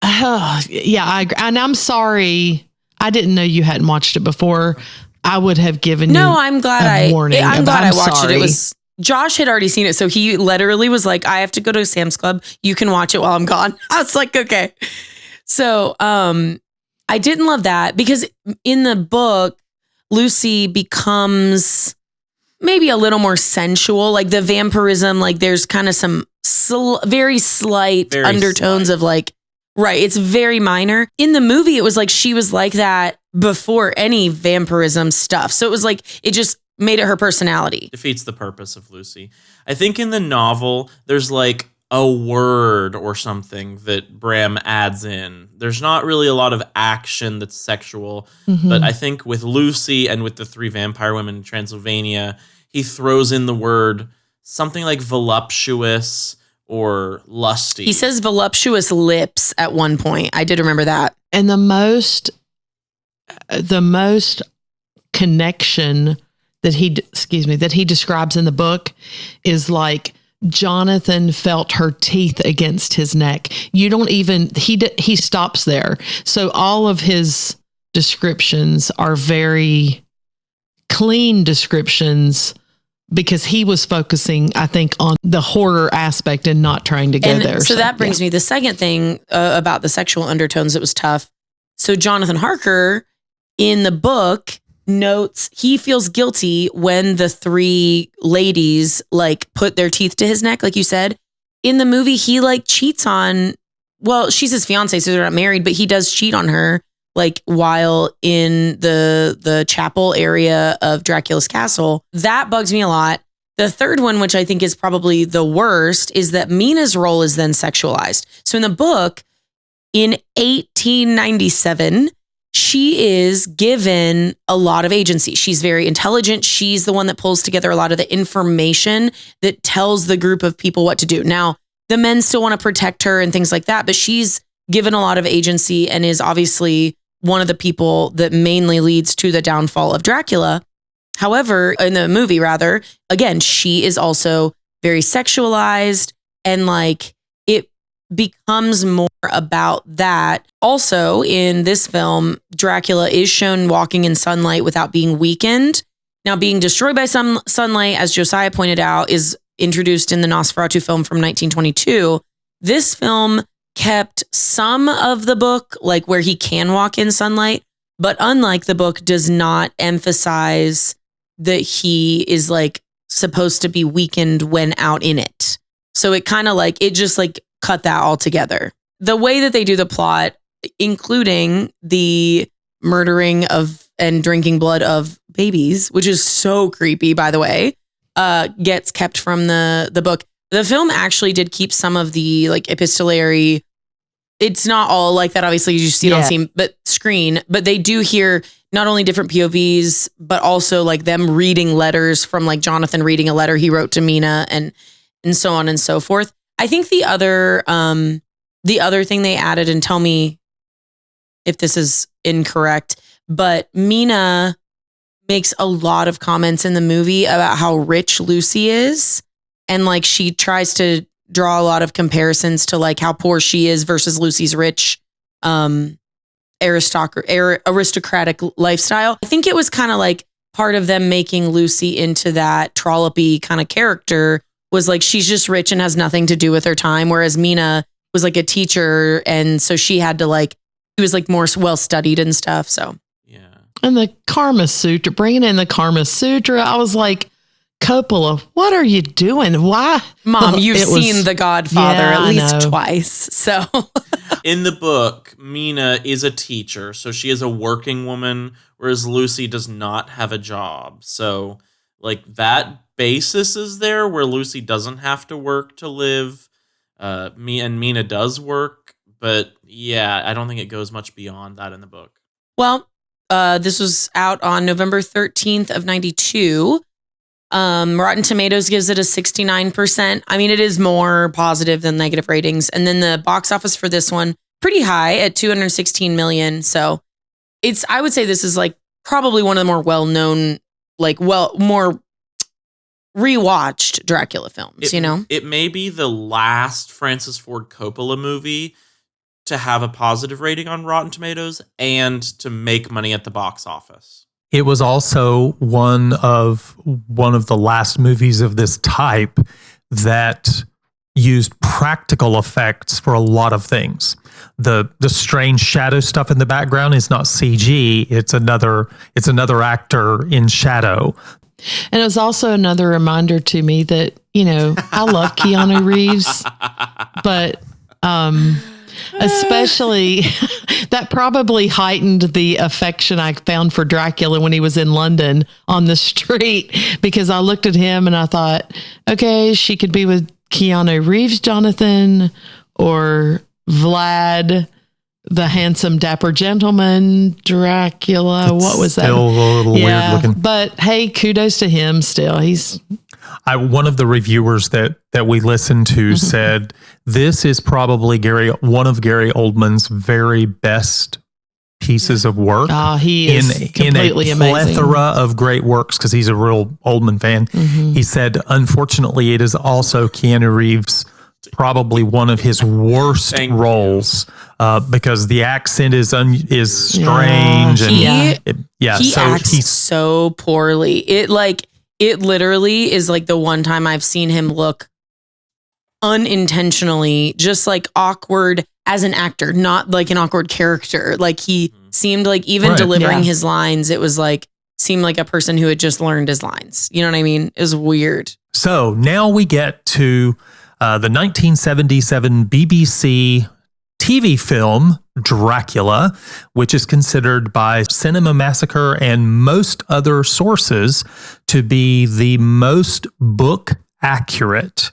Yeah, I agree. And I'm sorry. I didn't know you hadn't watched it before. I would have given you I'm glad a warning. I'm glad I watched sorry. it. It was Josh had already seen it, so he literally was like, I have to go to Sam's Club. You can watch it while I'm gone. I was like, okay. So I didn't love that because in the book, Lucy becomes maybe a little more sensual. Like the vampirism, like there's kind of some very slight undertones of like, right. It's very minor. In the movie, it was like she was like that before any vampirism stuff. So it was like, it just made it her personality. Defeats the purpose of Lucy. I think in the novel, there's like a word or something that Bram adds in. There's not really a lot of action that's sexual, but I think with Lucy and with the 3 vampire women in Transylvania, he throws in the word something like voluptuous or lusty. He says voluptuous lips at one point. I did remember that. And the most connection that he describes in the book is like Jonathan felt her teeth against his neck. You don't even, he stops there. So all of his descriptions are very clean descriptions because he was focusing, I think, on the horror aspect and not trying to go there. So that brings me the second thing about the sexual undertones that was tough. So Jonathan Harker in the book notes he feels guilty when the 3 ladies like put their teeth to his neck, like you said. In the movie, he like cheats on, well, she's his fiance, so they're not married, but he does cheat on her like while in the chapel area of Dracula's castle. That bugs me a lot. The third one, which I think is probably the worst, is that Mina's role is then sexualized. So in the book, in 1897, she is given a lot of agency. She's very intelligent. She's the one that pulls together a lot of the information that tells the group of people what to do. Now, the men still want to protect her and things like that, but she's given a lot of agency and is obviously one of the people that mainly leads to the downfall of Dracula. However, in the movie, rather, again, she is also very sexualized and like it becomes more about that. Also, in this film, Dracula is shown walking in sunlight without being weakened. Now, being destroyed by some sunlight, as Josiah pointed out, is introduced in the Nosferatu film from 1922. This film kept some of the book, like where he can walk in sunlight, but unlike the book, does not emphasize that he is like supposed to be weakened when out in it. So it kind of like, it just like cut that all together. The way that they do the plot, including the murdering of and drinking blood of babies, which is so creepy, by the way, gets kept from the book. The film actually did keep some of the like epistolary. It's not all like that, obviously, you see it on screen, but they do hear not only different POVs, but also like them reading letters from like Jonathan reading a letter he wrote to Mina and so on and so forth. I think the other thing they added, and tell me if this is incorrect, but Mina makes a lot of comments in the movie about how rich Lucy is. And like she tries to draw a lot of comparisons to like how poor she is versus Lucy's rich aristocratic lifestyle. I think it was kind of like part of them making Lucy into that trollopy kind of character was like she's just rich and has nothing to do with her time, whereas Mina was like a teacher, and so she had to like, she was like more well studied and stuff. So yeah. And the Karma Sutra, bringing in the Karma Sutra, I was like, Coppola, what are you doing? Why? Mom, you've seen The Godfather at least twice. So in the book, Mina is a teacher, so she is a working woman, whereas Lucy does not have a job. So like that basis is there where Lucy doesn't have to work to live. Mina does work, but yeah, I don't think it goes much beyond that in the book. Well, this was out on November 13th of 92. Rotten Tomatoes gives it a 69%. I mean, it is more positive than negative ratings. And then the box office for this one, pretty high at 216 million. So I would say this is like probably one of the more well-known, more rewatched Dracula films, It may be the last Francis Ford Coppola movie to have a positive rating on Rotten Tomatoes and to make money at the box office. It was also one of the last movies of this type that used practical effects for a lot of things. The strange shadow stuff in the background is not CG. It's another actor in shadow. And it was also another reminder to me that, I love Keanu Reeves, but especially that probably heightened the affection I found for Dracula when he was in London on the street, because I looked at him and I thought, okay, she could be with Keanu Reeves, Jonathan, or Vlad, the handsome, dapper gentleman, Dracula. What was that? Still a little weird looking. But hey, kudos to him still. One of the reviewers that we listened to said this is probably one of Gary Oldman's very best pieces of work. He is completely in a plethora of great works, because he's a real Oldman fan. He said, unfortunately, it is also Keanu Reeves' probably one of his worst roles, because the accent is strange. He acts so poorly. It literally is like the one time I've seen him look unintentionally just like awkward as an actor, not like an awkward character. Like he seemed like even delivering his lines, it was like, seemed like a person who had just learned his lines. You know what I mean? It was weird. So now we get to the 1977 BBC TV film Dracula, which is considered by Cinema Massacre and most other sources to be the most book accurate.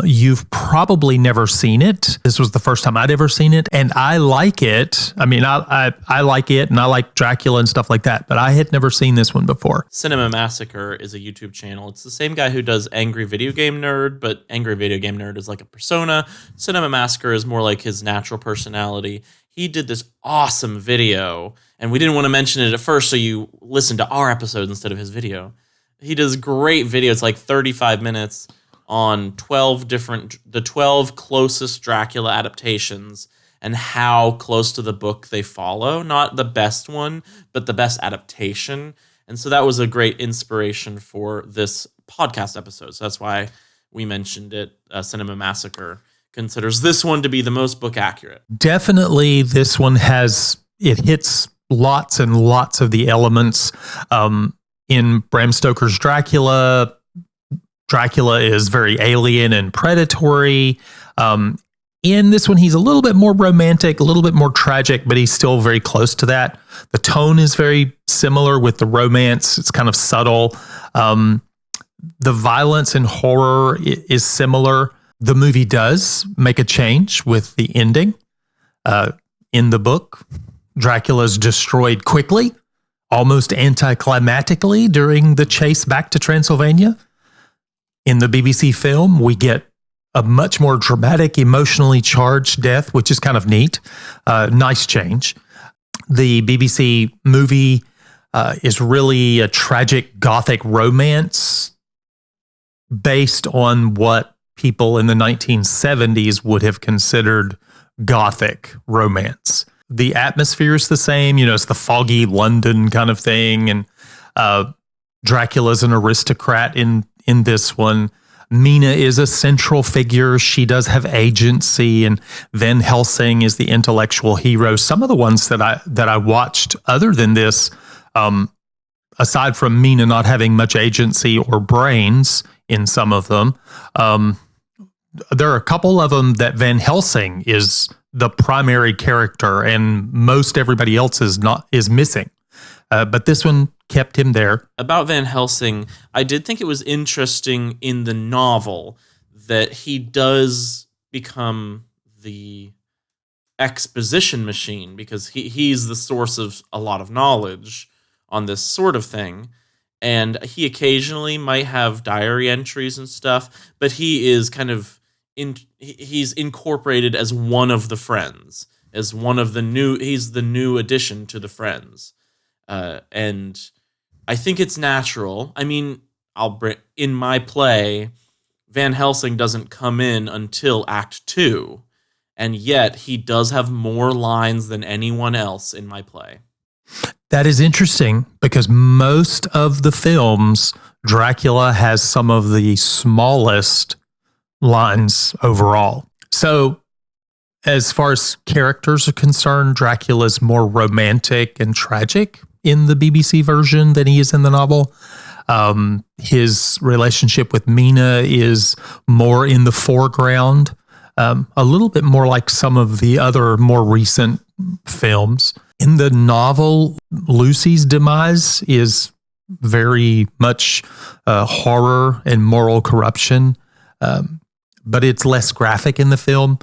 You've probably never seen it. This was the first time I'd ever seen it, and I like it. I mean, I like it, and I like Dracula and stuff like that, but I had never seen this one before. Cinema Massacre is a YouTube channel. It's the same guy who does Angry Video Game Nerd, but Angry Video Game Nerd is like a persona. Cinema Massacre is more like his natural personality. He did this awesome video, and we didn't want to mention it at first, so you listen to our episode instead of his video. He does great video. It's like 35 minutes on the 12 closest Dracula adaptations and how close to the book they follow. Not the best one, but the best adaptation. And so that was a great inspiration for this podcast episode. So that's why we mentioned it. Cinema Massacre considers this one to be the most book accurate. Definitely this one hits lots and lots of the elements in Bram Stoker's Dracula. Dracula is very alien and predatory. In this one, he's a little bit more romantic, a little bit more tragic, but he's still very close to that. The tone is very similar with the romance. It's kind of subtle. The violence and horror is similar. The movie does make a change with the ending. In the book, Dracula is destroyed quickly, almost anticlimactically during the chase back to Transylvania. In the BBC film, we get a much more dramatic, emotionally charged death, which is kind of neat. Nice change. The BBC movie is really a tragic gothic romance based on what people in the 1970s would have considered gothic romance. The atmosphere is the same. It's the foggy London kind of thing. And Dracula's an aristocrat in this one. Mina is a central figure. She does have agency, and Van Helsing is the intellectual hero. Some of the ones that I watched other than this, aside from Mina not having much agency or brains in some of them, there are a couple of them that Van Helsing is the primary character, and most everybody else is missing. But this one kept him there. About Van Helsing, I did think it was interesting in the novel that he does become the exposition machine, because he's the source of a lot of knowledge on this sort of thing. And he occasionally might have diary entries and stuff, but he is kind of he's incorporated as one of the friends, as one of the he's the new addition to the friends. And I think it's natural. I mean, in my play, Van Helsing doesn't come in until Act 2, and yet he does have more lines than anyone else in my play. That is interesting, because most of the films, Dracula has some of the smallest lines overall. So, as far as characters are concerned, Dracula's more romantic and tragic in the BBC version than he is in the novel. His relationship with Mina is more in the foreground, a little bit more like some of the other more recent films. In the novel, Lucy's demise is very much horror and moral corruption, but it's less graphic in the film.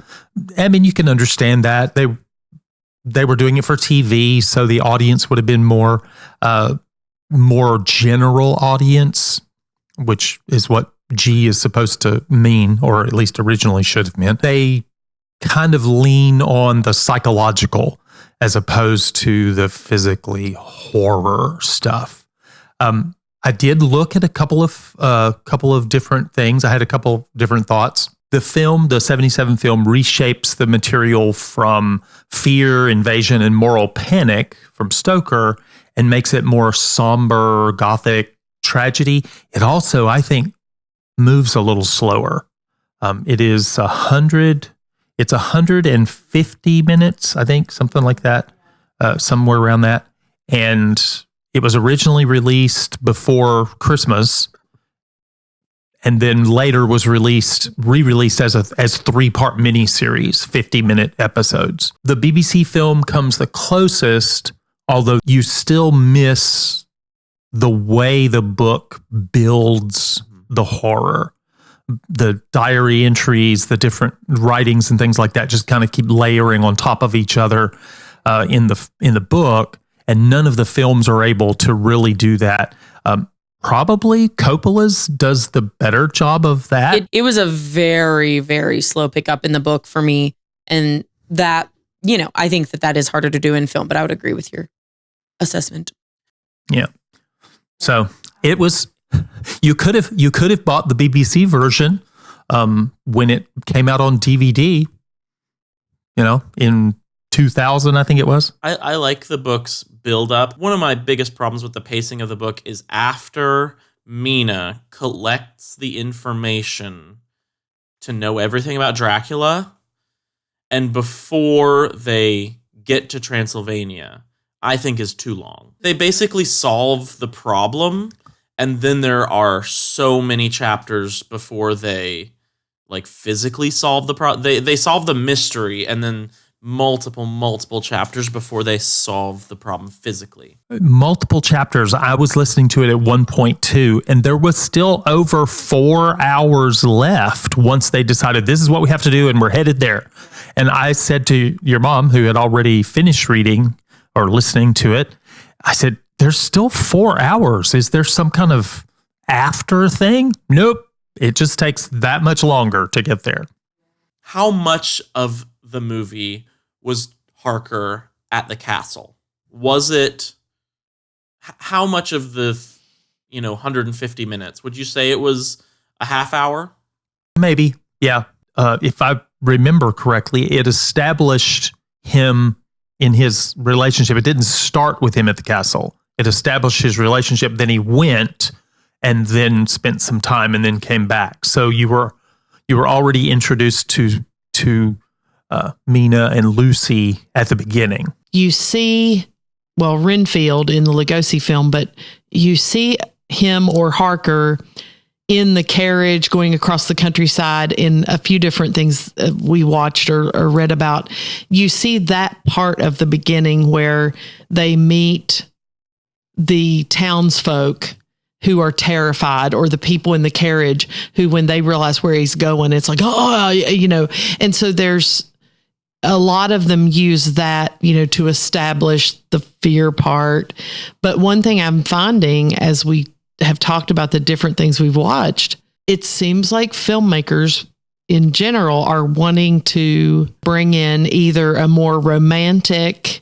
I mean, you can understand that. They were doing it for TV, so the audience would have been more general audience, which is what G is supposed to mean, or at least originally should have meant. They kind of lean on the psychological as opposed to the physically horror stuff. I did look at a couple of different things. I had a couple different thoughts. The film, the 77 film, reshapes the material from fear, invasion, and moral panic from Stoker and makes it more somber, gothic tragedy. It also, I think, moves a little slower. It is 150 minutes, I think, something like that, somewhere around that. And it was originally released before Christmas, and then later was re-released as 3-part miniseries, 50-minute episodes. The BBC film comes the closest, although you still miss the way the book builds the horror. The diary entries, the different writings and things like that just kind of keep layering on top of each other in the book, and none of the films are able to really do that. Probably Coppola's does the better job of that. It was a very, very slow pickup in the book for me. And that, I think that is harder to do in film, but I would agree with your assessment. Yeah. So it was, you could have bought the BBC version when it came out on DVD, in 2000, I think it was. I like the book's build up. One of my biggest problems with the pacing of the book is after Mina collects the information to know everything about Dracula, and before they get to Transylvania, I think is too long. They basically solve the problem, and then there are so many chapters before they physically solve the problem. They solve the mystery, and then multiple chapters before they solve the problem physically. Multiple chapters. I was listening to it at 1.2, and there was still over 4 hours left once they decided this is what we have to do and we're headed there. And I said to your mom, who had already finished reading or listening to it, I said, there's still 4 hours. Is there some kind of after thing? Nope. It just takes that much longer to get there. How much of the movie was Harker at the castle? Was it, how much of the 150 minutes would you say it was a half hour? Maybe, yeah. If I remember correctly, it established him in his relationship. It didn't start with him at the castle. It established his relationship. Then he went and then spent some time and then came back. So you were already introduced to Mina and Lucy at the beginning. You see, Renfield in the Lugosi film, but you see him or Harker in the carriage going across the countryside in a few different things we watched or read about. You see that part of the beginning where they meet the townsfolk who are terrified, or the people in the carriage who, when they realize where he's going, it's like, and so there's a lot of them use that, to establish the fear part. But one thing I'm finding as we have talked about the different things we've watched, it seems like filmmakers in general are wanting to bring in either a more romantic,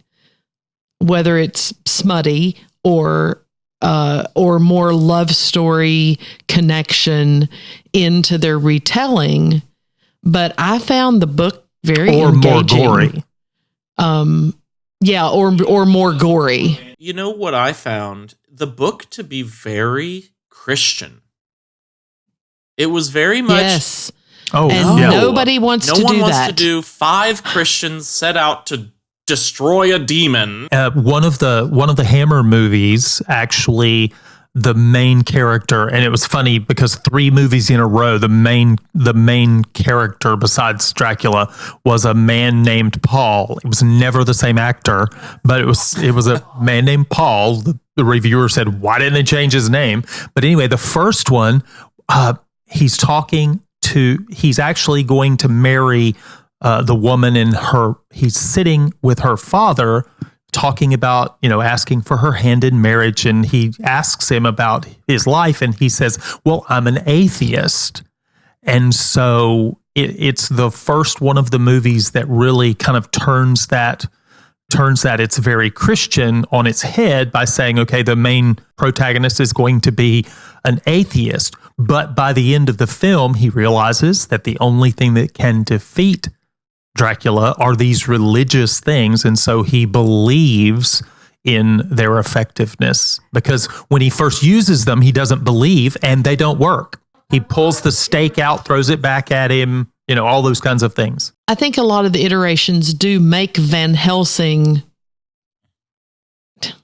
whether it's smutty or more love story connection into their retelling. But I found the book very engaging. More gory. Or more gory. You know what I found? The book to be very Christian. It was very much... Yes. Oh, and yeah. nobody wants to do that. No one wants to do 5 Christians set out to destroy a demon. One of the Hammer movies actually the main character, and it was funny because 3 movies in a row, the main character besides Dracula was a man named Paul. It was never the same actor, but it was a man named Paul. The reviewer said, "Why didn't they change his name?" But anyway, the first one, he's actually going to marry the woman, and he's sitting with her father, talking about, asking for her hand in marriage. And he asks him about his life. And he says, well, I'm an atheist. And so it's the first one of the movies that really kind of turns that it's very Christian on its head by saying, okay, the main protagonist is going to be an atheist. But by the end of the film, he realizes that the only thing that can defeat Dracula are these religious things, and so he believes in their effectiveness, because when he first uses them, he doesn't believe and they don't work. He pulls the stake out, throws it back at him, all those kinds of things. I think a lot of the iterations do make Van Helsing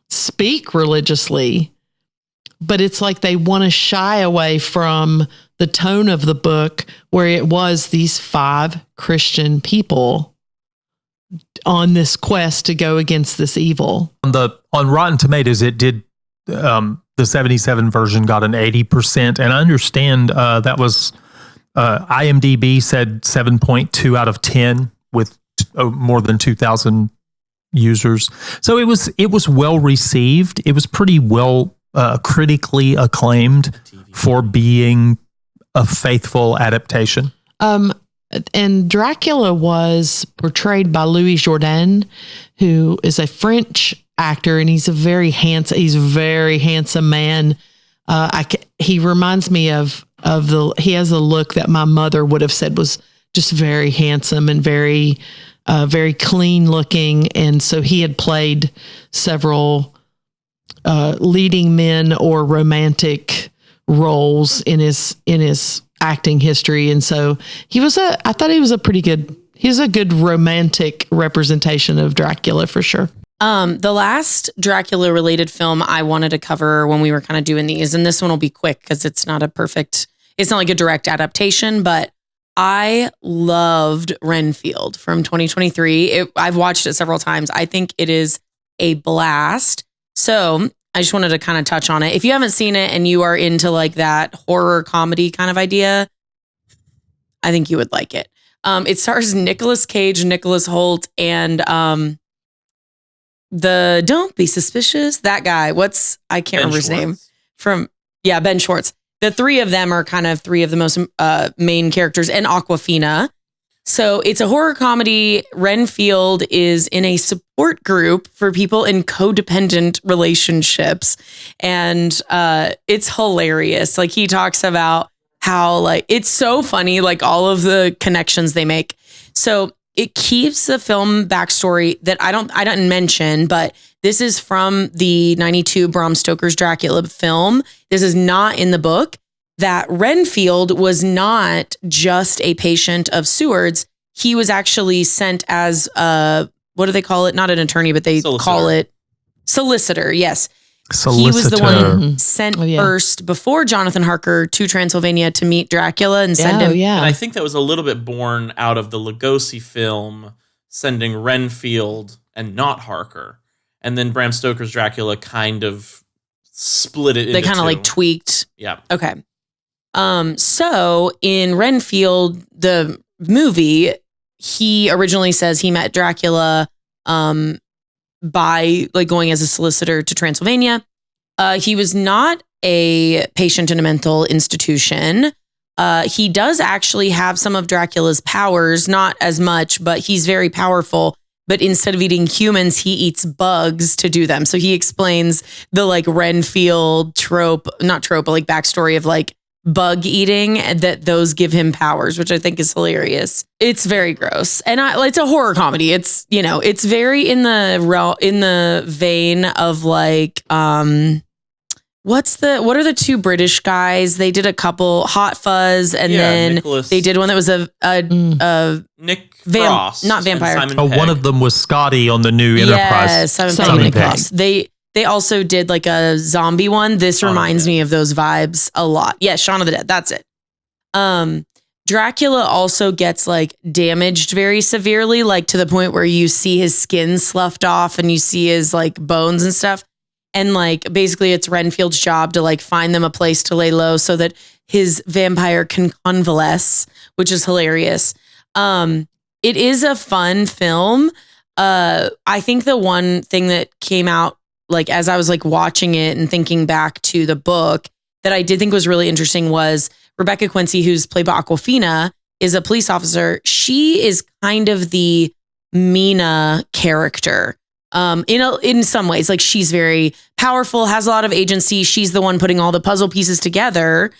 speak religiously, but it's like they want to shy away from the tone of the book, where it was these 5 Christian people on this quest to go against this evil. On Rotten Tomatoes, it did, the 77 version got an 80%, and I understand that was IMDb said 7.2 out of 10 with more than 2,000 users. So it was well received. It was pretty well critically acclaimed for being a faithful adaptation. And Dracula was portrayed by Louis Jourdan, who is a French actor, and he's a very handsome man. He reminds me of he has a look that my mother would have said was just very handsome and very clean looking. And so he had played several leading men or romantic roles in his acting history. And so I thought he was a good romantic representation of Dracula for sure. The last Dracula related film I wanted to cover when we were kind of doing these, and this one will be quick because it's not like a direct adaptation, but I loved Renfield from 2023. I've watched it several times. I think it is a blast. So I just wanted to kind of touch on it. If you haven't seen it and you are into like that horror comedy kind of idea, I think you would like it. It stars Nicolas Cage, Nicholas Hoult, and the Don't Be Suspicious, that guy. I can't remember his name. Ben Schwartz. The 3 of them are kind of 3 of the most main characters, and Awkwafina. So it's a horror comedy. Renfield is in a support group for people in codependent relationships. And it's hilarious. Like, he talks about how, like, it's so funny, like all of the connections they make. So it keeps the film backstory that I didn't mention, but this is from the 92 Bram Stoker's Dracula film. This is not in the book. That Renfield was not just a patient of Seward's. He was actually sent as what do they call it? Not an attorney, but they call it solicitor. Yes. Solicitor. He was the one sent first before Jonathan Harker to Transylvania to meet Dracula and send him. Yeah. And I think that was a little bit born out of the Lugosi film, sending Renfield and not Harker. And then Bram Stoker's Dracula kind of split it into 2. They kind of like tweaked. Yeah. Okay. So in Renfield, the movie, he originally says he met Dracula by like going as a solicitor to Transylvania. He was not a patient in a mental institution. He does actually have some of Dracula's powers, not as much, but he's very powerful. But instead of eating humans, he eats bugs to do them. So he explains the like Renfield not trope, but like backstory of like bug eating, that those give him powers, which I think is hilarious. It's very gross. And it's a horror comedy. It's, it's very in the vein of like, what are the 2 British guys? They did a couple, Hot Fuzz, and then Nicholas. They did one that was a Nick Frost, not vampire. One of them was Scotty on the new Enterprise. Yes, Simon Pegg. They They also did like a zombie one. This reminds me of those vibes a lot. Yeah, Shaun of the Dead. That's it. Dracula also gets like damaged very severely, like to the point where you see his skin sloughed off and you see his like bones and stuff. And like basically it's Renfield's job to like find them a place to lay low so that his vampire can convalesce, which is hilarious. It is a fun film. I think the one thing that came out like as I was like watching it and thinking back to the book that I did think was really interesting was Rebekah Quincy, who's played by Awkwafina, is a police officer. She is kind of the Mina character. In some ways, like she's very powerful, has a lot of agency. She's the one putting all the puzzle pieces together.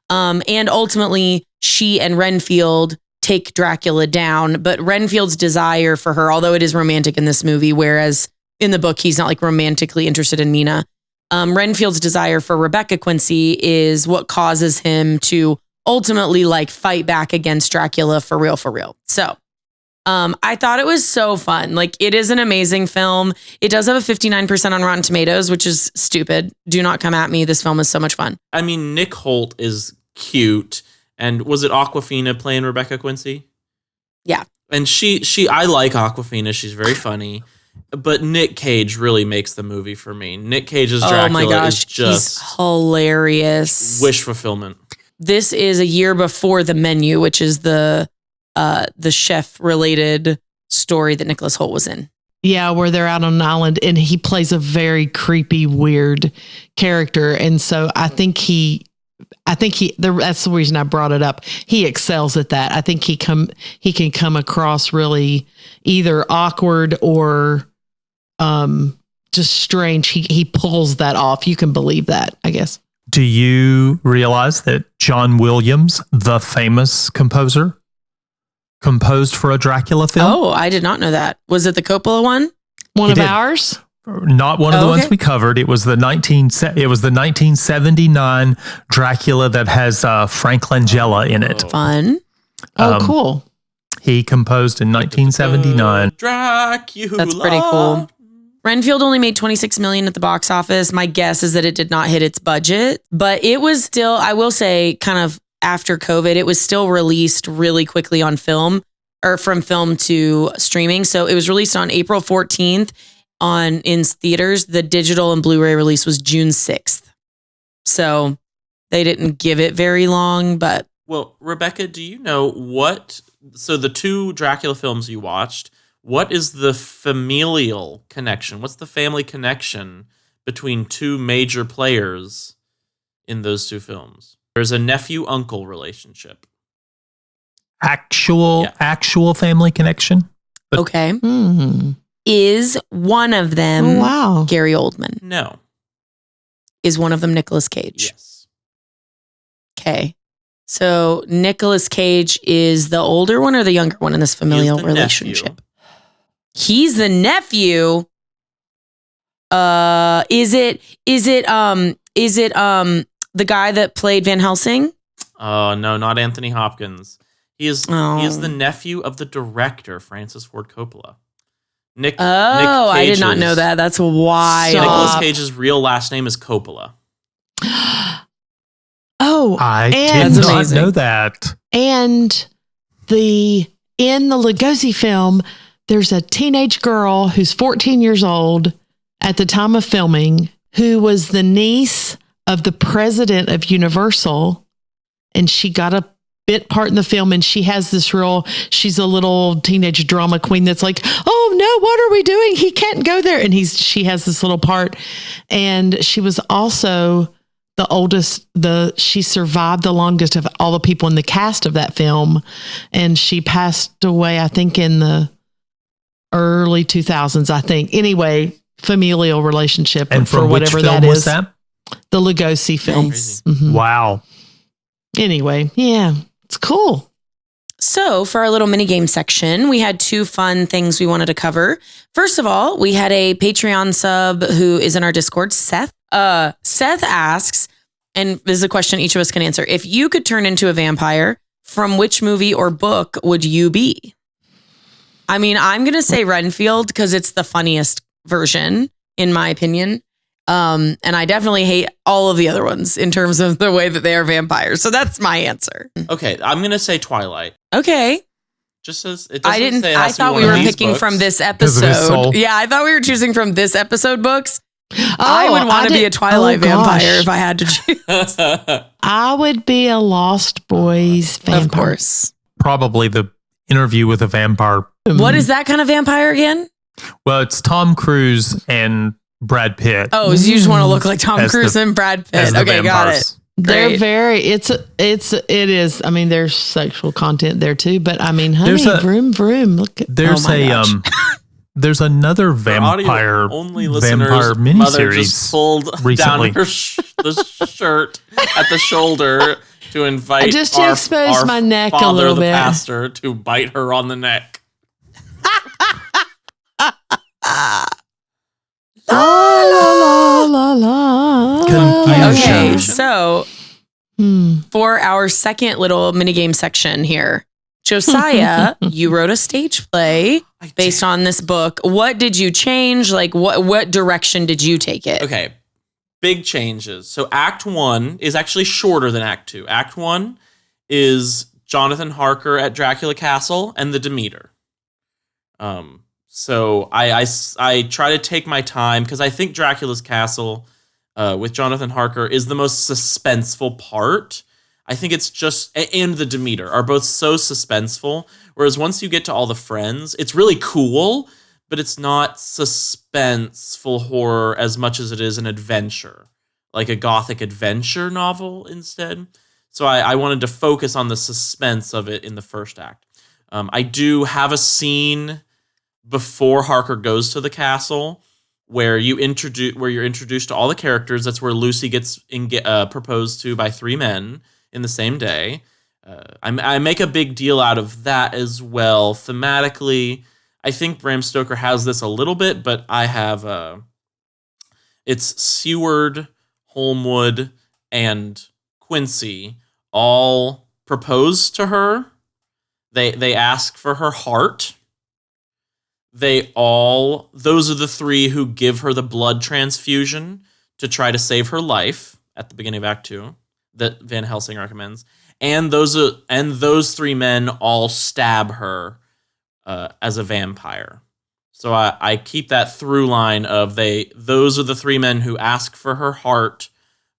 And ultimately, she and Renfield take Dracula down. But Renfield's desire for her, although it is romantic in this movie, whereas in the book, he's not like romantically interested in Mina. Renfield's desire for Rebekah Quincy is what causes him to ultimately like fight back against Dracula for real, for real. So I thought it was so fun. Like it is an amazing film. It does have a 59% on Rotten Tomatoes, which is stupid. Do not come at me. This film is so much fun. I mean, Nick Holt is cute. And was it Awkwafina playing Rebekah Quincy? Yeah. And I like Awkwafina. She's very funny. But Nick Cage really makes the movie for me. Nick Cage's Dracula my gosh, is just he's hilarious. Wish fulfillment. This is a year before The Menu, which is the chef related story that Nicholas Hoult was in. Yeah, where they're out on an island and he plays a very creepy, weird character. And so I think that's the reason I brought it up. He excels at that. I think he can come across really either awkward or just strange. He pulls that off. You can believe that, I guess. Do you realize that John Williams, the famous composer, composed for a Dracula film? Oh, I did not know that. Was it the Coppola one? One of ours? Not one of the ones we covered. It was the 1979 Dracula that has Frank Langella in it. Fun. Cool. He composed in 1979. Dracula. That's pretty cool. Renfield only made $26 million at the box office. My guess is that it did not hit its budget, but it was still, I will say, kind of after COVID, it was still released really quickly on film or from film to streaming. So it was released on April 14th in theaters. The digital and Blu-ray release was June 6th. So they didn't give it very long, but. Well, Rebekah, do you know so the two Dracula films you watched, what is the familial connection? What's the family connection between two major players in those two films? There's a nephew-uncle relationship. Actual family connection? Okay. Mm-hmm. Is one of them Gary Oldman? No. Is one of them Nicolas Cage? Yes. Okay. So Nicolas Cage is the older one or the younger one in this familial relationship? Nephew. He's the nephew. Is it the guy that played Van Helsing? Oh, no, not Anthony Hopkins. He is the nephew of the director, Francis Ford Coppola. Nick I did not know that. That's wild. Nicolas Cage's real last name is Coppola. I did not know that. And in the Lugosi film, there's a teenage girl who's 14 years old at the time of filming who was the niece of the president of Universal. And she got a bit part in the film and she has this role. She's a little teenage drama queen that's like, oh no, what are we doing? He can't go there. And she has this little part. And she was also the oldest, she survived the longest of all the people in the cast of that film. And she passed away, I think, in the early 2000s, I think. Anyway, familial relationship and for whatever which film that was is. That? The Lugosi film. Nice. Mm-hmm. Wow. Anyway, yeah, it's cool. So for our little mini game section, we had two fun things we wanted to cover. First of all, we had a Patreon sub who is in our Discord, Seth. Seth asks, and this is a question each of us can answer. If you could turn into a vampire, from which movie or book would you be? I mean, I'm going to say Renfield because it's the funniest version, in my opinion. And I definitely hate all of the other ones in terms of the way that they are vampires. So that's my answer. Okay, I'm gonna say Twilight. Okay. Just as it doesn't I didn't. say it I has to be thought one we of were these picking books. from this Because of his episode. soul. Yeah, I thought we were choosing from this episode books. Oh, I would want to be a Twilight vampire gosh. if I had to choose. I would be a Lost Boys vampire. Of course. Probably the Interview with a Vampire. What is that kind of vampire again? Well, it's Tom Cruise and Brad Pitt. Oh, so you just want to look like Tom As Cruise the- and Brad as Pitt. the Okay, got it. vampires. They're Great. very, it is. I mean, there's sexual content there too, but I mean, honey, There's a- vroom, vroom. Look at, There's Oh my gosh. there's another For audio vampire only vampire listeners, Mother just miniseries. pulled recently. down her the shirt at the shoulder to invite Just to our, expose our my neck a father, little the bit. pastor, to bite her on the neck. la, la, la, la. Confusion. Okay, so Hmm. for our second little minigame section here, Josiah, you wrote a stage play I based did. on this book. What did you change? Like, what direction did you take it? Okay, big changes. So Act 1 is actually shorter than Act 2. Act 1 is Jonathan Harker at Dracula Castle and the Demeter. So I try to take my time because I think Dracula's Castle with Jonathan Harker is the most suspenseful part. I think it's just, and the Demeter are both so suspenseful. Whereas once you get to all the friends, it's really cool, but it's not suspenseful horror as much as it is an adventure, like a gothic adventure novel instead. So I wanted to focus on the suspense of it in the first act. I do have a scene before Harker goes to the castle where you're introduced to all the characters. That's where Lucy gets proposed to by 3 men in the same day. I make a big deal out of that as well. Thematically, I think Bram Stoker has this a little bit, but I have it's Seward, Holmwood, and Quincy all propose to her. They ask for her heart. Those are the 3 who give her the blood transfusion to try to save her life at the beginning of Act 2 that Van Helsing recommends. And those 3 men all stab her as a vampire. So I keep that through line of those are the 3 men who ask for her heart,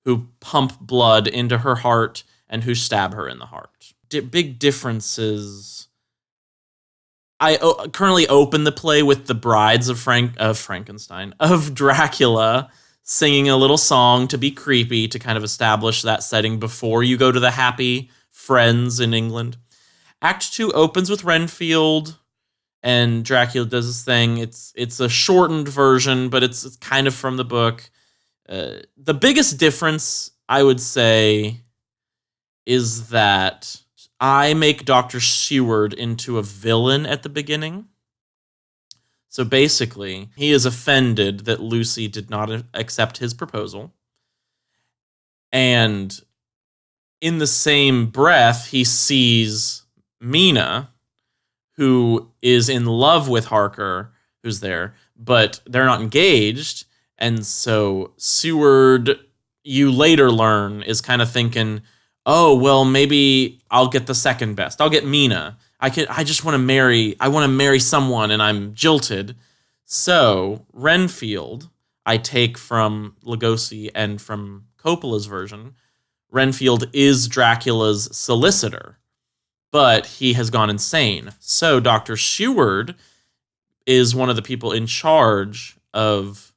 who pump blood into her heart, and who stab her in the heart. Big differences. I currently open the play with the brides of Frankenstein, of Dracula, singing a little song to be creepy to kind of establish that setting before you go to the happy friends in England. Act 2 opens with Renfield, and Dracula does his thing. It's a shortened version, but it's kind of from the book. The biggest difference, I would say, is that I make Dr. Seward into a villain at the beginning. So basically, he is offended that Lucy did not accept his proposal. And in the same breath, he sees Mina, who is in love with Harker, who's there, but they're not engaged. And so Seward, you later learn, is kind of thinking, oh, well, maybe I'll get the second best. I'll get Mina. I just want to marry someone, and I'm jilted. So Renfield, I take from Lugosi and from Coppola's version. Renfield is Dracula's solicitor, but he has gone insane. So Dr. Seward is one of the people in charge of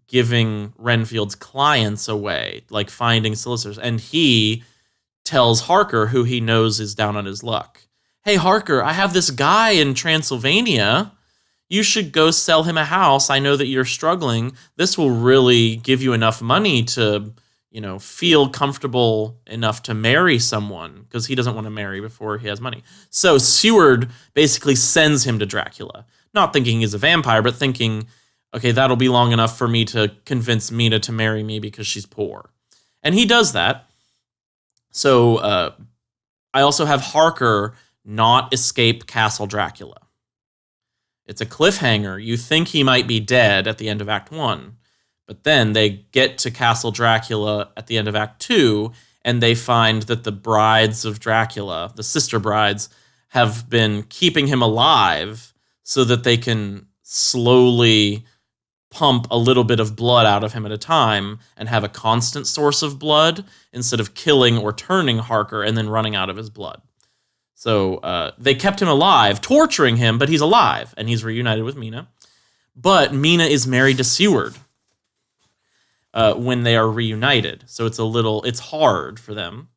giving Renfield's clients away, like finding solicitors. And he tells Harker, who he knows is down on his luck, hey, Harker, I have this guy in Transylvania. You should go sell him a house. I know that you're struggling. This will really give you enough money to, feel comfortable enough to marry someone, because he doesn't want to marry before he has money. So Seward basically sends him to Dracula, not thinking he's a vampire, but thinking, okay, that'll be long enough for me to convince Mina to marry me because she's poor. And he does that. So I also have Harker not escape Castle Dracula. It's a cliffhanger. You think he might be dead at the end of Act 1, But then they get to Castle Dracula at the end of Act 2, and they find that the brides of Dracula, the sister brides, have been keeping him alive so that they can slowly pump a little bit of blood out of him at a time and have a constant source of blood instead of killing or turning Harker and then running out of his blood. So they kept him alive, torturing him, but he's alive, and he's reunited with Mina. But Mina is married to Seward when they are reunited. So it's hard for them.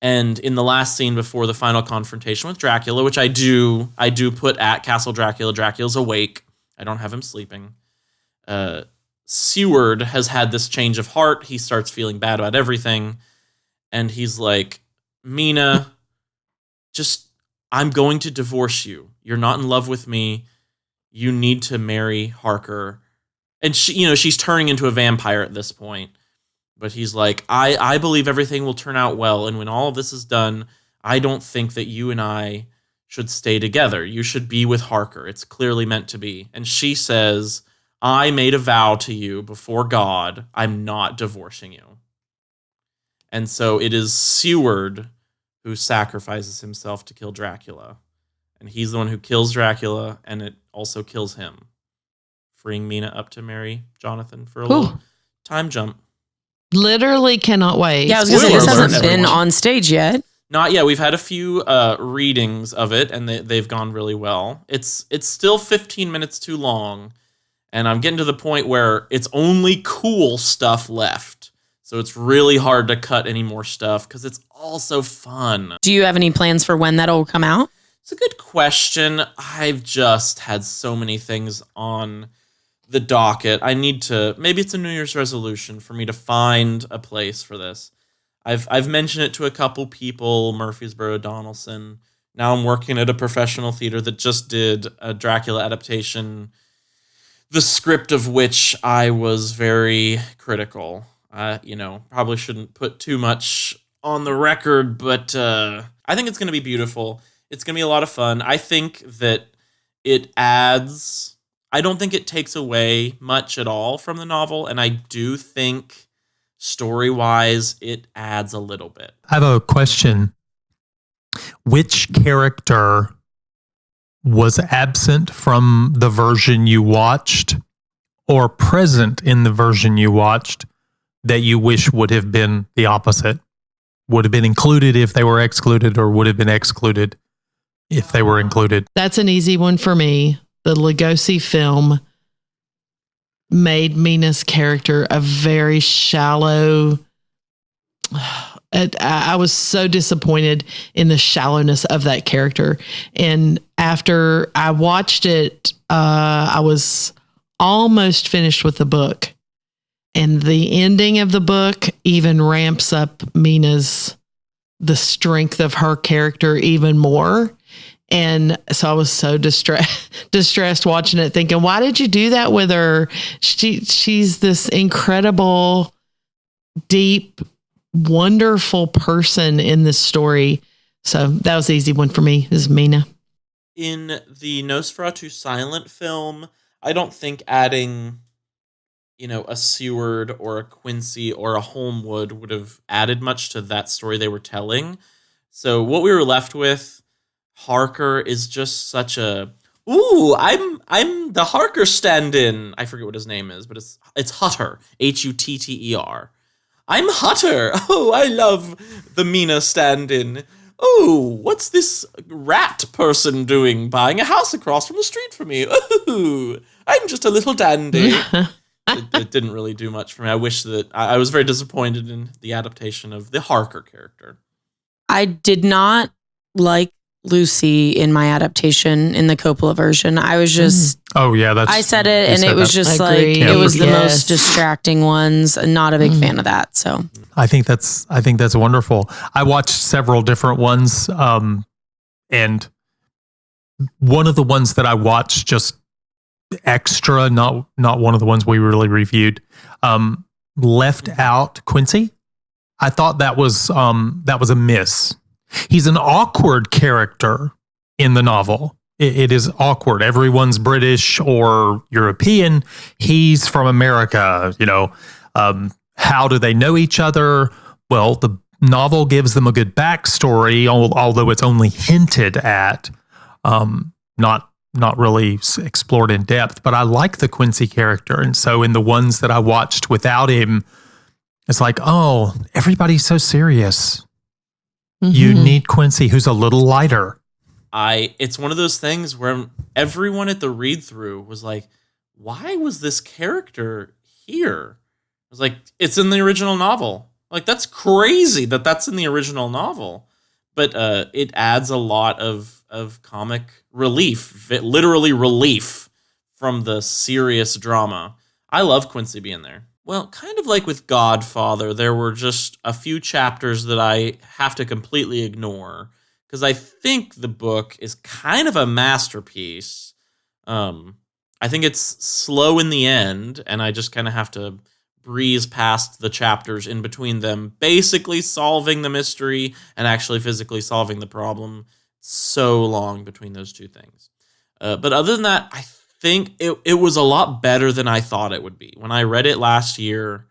And in the last scene before the final confrontation with Dracula, which I do put at Castle Dracula, Dracula's awake. I don't have him sleeping. Seward has had this change of heart. He starts feeling bad about everything. And he's like, Mina, I'm going to divorce you. You're not in love with me. You need to marry Harker. And she's turning into a vampire at this point. But he's like, I believe everything will turn out well. And when all of this is done, I don't think that you and I should stay together. You should be with Harker. It's clearly meant to be. And she says, I made a vow to you before God. I'm not divorcing you. And so it is Seward who sacrifices himself to kill Dracula. And he's the one who kills Dracula, and it also kills him, freeing Mina up to marry Jonathan for a little time jump. Literally cannot wait. Yeah, I was going to say, this Spoiler hasn't alert, been everyone. on stage yet. Not yet. We've had a few readings of it, and they've gone really well. It's still 15 minutes too long, and I'm getting to the point where it's only cool stuff left. So it's really hard to cut any more stuff because it's all so fun. Do you have any plans for when that'll come out? It's a good question. I've just had so many things on the docket. I need to, maybe it's a New Year's resolution for me to find a place for this. I've mentioned it to a couple people, Murfreesboro, Donaldson. Now I'm working at a professional theater that just did a Dracula adaptation, the script of which I was very critical. Probably shouldn't put too much on the record, but I think it's going to be beautiful. It's going to be a lot of fun. I think that it adds... I don't think it takes away much at all from the novel, and I do think story-wise it adds a little bit. I have a question. Which character was absent from the version you watched or present in the version you watched that you wish would have been the opposite? Would have been included if they were excluded, or would have been excluded if they were included? That's an easy one for me. The Lugosi film made Mina's character a very shallow. I was so disappointed in the shallowness of that character. And after I watched it, I was almost finished with the book. And the ending of the book even ramps up the strength of her character even more. And so I was so distressed watching it, thinking, why did you do that with her? She's this incredible, deep, wonderful person in this story. So that was the easy one for me, is Mina. In the Nosferatu silent film, I don't think adding, a Seward or a Quincy or a Holmwood would have added much to that story they were telling. So what we were left with, Harker is just such a, I'm the Harker stand-in. I forget what his name is, but it's Hutter, Hutter. I'm Hutter. Oh, I love the Mina stand-in. Oh, what's this rat person doing buying a house across from the street from me? Oh, I'm just a little dandy. It didn't really do much for me. I wish that I was very disappointed in the adaptation of the Harker character. I did not like Lucy in my adaptation in the Coppola version. I was just... Oh, yeah. I said it, and it was just Agreed. it was the Yes. most distracting ones. Not a big fan of that, so... I think that's wonderful. I watched several different ones, and one of the ones that I watched just extra, not one of the ones we really reviewed, left out Quincy. I thought that was a miss. He's an awkward character in the novel, it is awkward. Everyone's British or European. He's from America. How do they know each other? Well, the novel gives them a good backstory, although it's only hinted at, not really explored in depth. But I like the Quincy character, and so in the ones that I watched without him, it's like, oh, everybody's so serious. Mm-hmm. You need Quincy, who's a little lighter. It's one of those things where everyone at the read through was like, why was this character here? I was like, it's in the original novel. Like, that's crazy that's in the original novel. But it adds a lot of comic relief, literally relief from the serious drama. I love Quincy being there. Well, kind of like with Godfather, there were just a few chapters that I have to completely ignore because I think the book is kind of a masterpiece. I think it's slow in the end, and I just kind of have to breeze past the chapters in between them, basically solving the mystery and actually physically solving the problem. So long between those two things. But other than that, I think it was a lot better than I thought it would be. When I read it last year,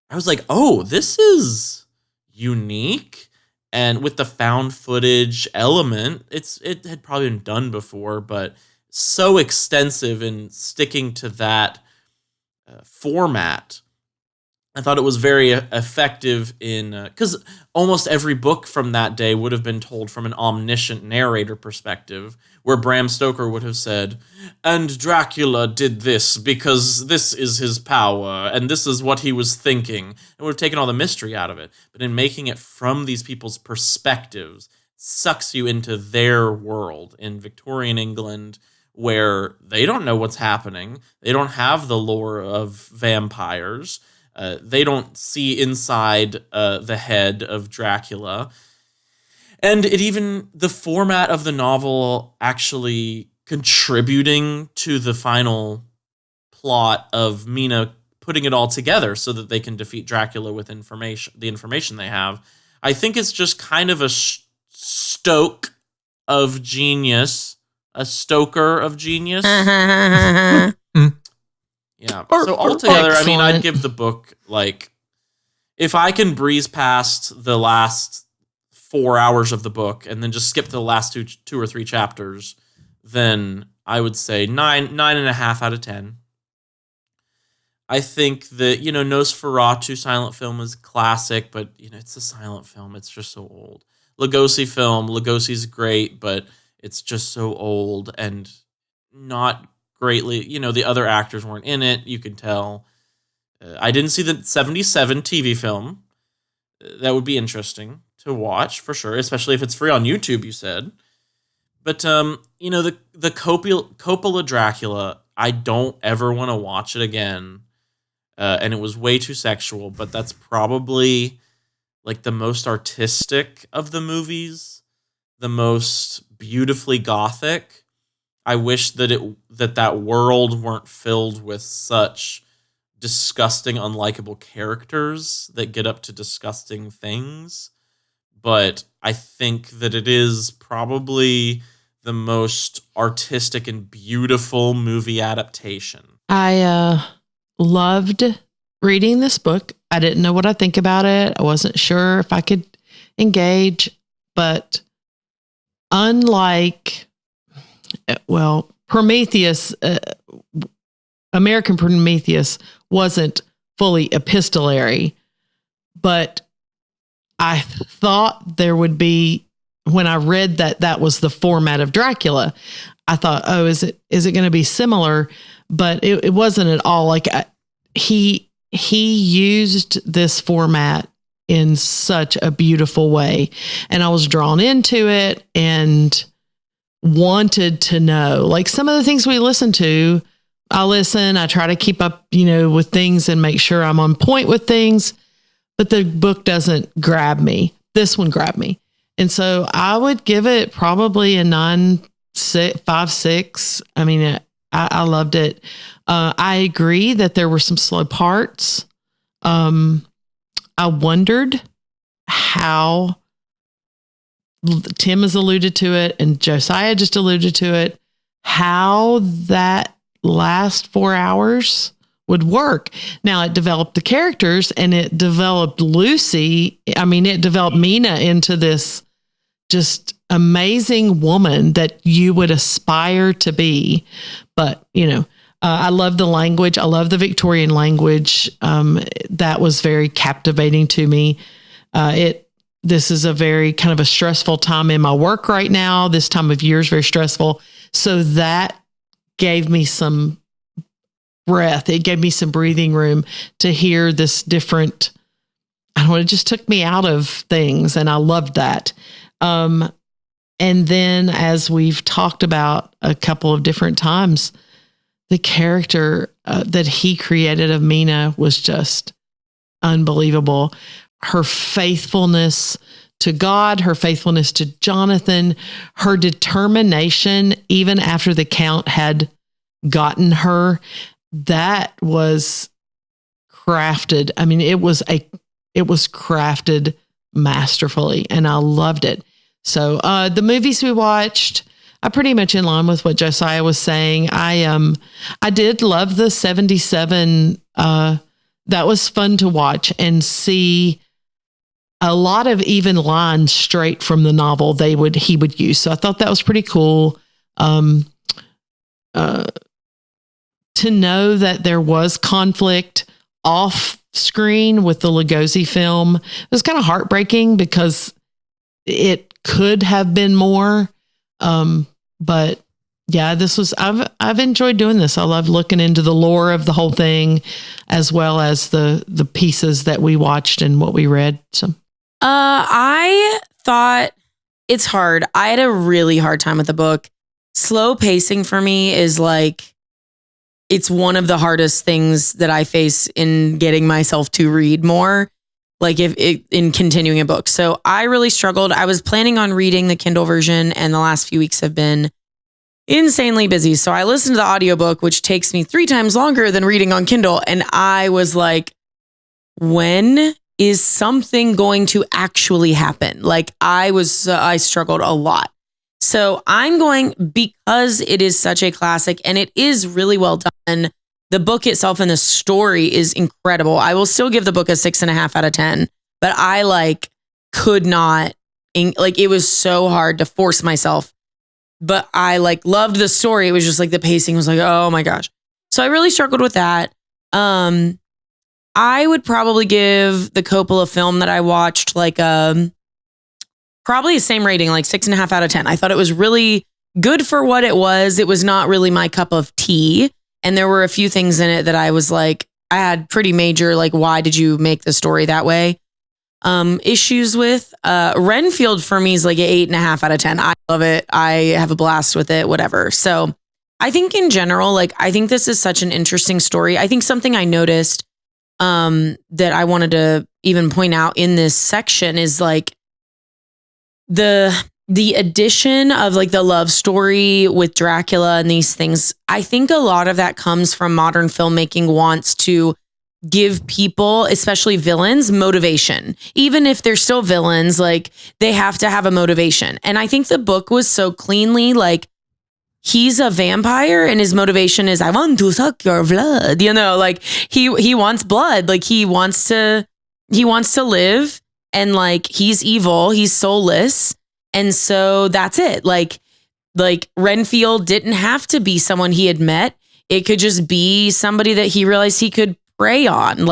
I was like, oh, this is unique. And with the found footage element, it had probably been done before, but so extensive in sticking to that format. I thought it was very effective in, because almost every book from that day would have been told from an omniscient narrator perspective, where Bram Stoker would have said, and Dracula did this because this is his power, and this is what he was thinking. It would have taken all the mystery out of it. But in making it from these people's perspectives, sucks you into their world in Victorian England, where they don't know what's happening. They don't have the lore of vampires. They don't see inside the head of Dracula. And the format of the novel actually contributing to the final plot of Mina putting it all together so that they can defeat Dracula with the information they have. I think it's just kind of a stoke of genius, a stoker of genius. Yeah. So altogether, I mean, I'd give the book, like, if I can breeze past the last 4 hours of the book and then just skip the last two or three chapters, then I would say 9.5 out of 10. I think that, Nosferatu silent film is classic, but, it's a silent film. It's just so old. Lugosi's great, but it's just so old and not greatly, the other actors weren't in it. You can tell. I didn't see the 77 TV film. That would be interesting to watch for sure, especially if it's free on YouTube, you said. But, the Coppola Dracula, I don't ever want to watch it again. And it was way too sexual, but that's probably like the most artistic of the movies, the most beautifully gothic. I wish that that world weren't filled with such disgusting, unlikable characters that get up to disgusting things. But I think that it is probably the most artistic and beautiful movie adaptation. I loved reading this book. I didn't know what I think about it. I wasn't sure if I could engage, but unlike Prometheus, American Prometheus wasn't fully epistolary, but I thought there would be, when I read that was the format of Dracula, I thought, oh, is it going to be similar? But it wasn't at all. Like he used this format in such a beautiful way, and I was drawn into it and wanted to know, like, some of the things we listen to. I try to keep up, with things and make sure I'm on point with things, but the book doesn't grab me. This one grabbed me. And so I would give it probably a 9.5, 6. I mean, I loved it. I agree that there were some slow parts. I wondered how Tim has alluded to it and Josiah just alluded to it, how that last 4 hours would work. Now it developed the characters and it developed Lucy. I mean, it developed Mina into this just amazing woman that you would aspire to be. But, I love the language. I love the Victorian language. That was very captivating to me. This is a very kind of a stressful time in my work right now. This time of year is very stressful. So that gave me some breath. It gave me some breathing room to hear this different, I don't know, it just took me out of things and I loved that. And then as we've talked about a couple of different times, the character that he created of Mina was just unbelievable. Her faithfulness to God, her faithfulness to Jonathan, her determination, even after the Count had gotten her, that was crafted. I mean, it was crafted masterfully and I loved it. So the movies we watched, I pretty much in line with what Josiah was saying. I did love the 77. That was fun to watch and see a lot of even lines straight from the novel he would use. So I thought that was pretty cool. To know that there was conflict off screen with the Lugosi film, it was kind of heartbreaking because it could have been more. But yeah, I've enjoyed doing this. I love looking into the lore of the whole thing, as well as the pieces that we watched and what we read. So, I thought it's hard. I had a really hard time with the book. Slow pacing for me is it's one of the hardest things that I face in getting myself to read more, in continuing a book. So I really struggled. I was planning on reading the Kindle version and the last few weeks have been insanely busy. So I listened to the audiobook, which takes me 3 times longer than reading on Kindle. And I was like, when is something going to actually happen? I struggled a lot. So I'm going, because it is such a classic and it is really well done. The book itself and the story is incredible. I will still give the book a 6.5 out of 10, but I could not, it was so hard to force myself, but I loved the story. It was just the pacing was oh my gosh. So I really struggled with that. I would probably give the Coppola film that I watched probably the same rating, 6.5 out of 10. I thought it was really good for what it was. It was not really my cup of tea. And there were a few things in it that I was I had pretty major, why did you make the story that way? Issues with. Renfield for me is an 8.5 out of 10. I love it. I have a blast with it, whatever. So I think in general, I think this is such an interesting story. I think something I noticed that I wanted to even point out in this section is the addition of the love story with Dracula and these things. I think a lot of that comes from modern filmmaking wants to give people, especially villains, motivation. Even if they're still villains, they have to have a motivation. And I think the book was so cleanly he's a vampire and his motivation is I want to suck your blood. He wants blood. He wants to live and he's evil, he's soulless. And so that's it. Renfield didn't have to be someone he had met. It could just be somebody that he realized he could prey on.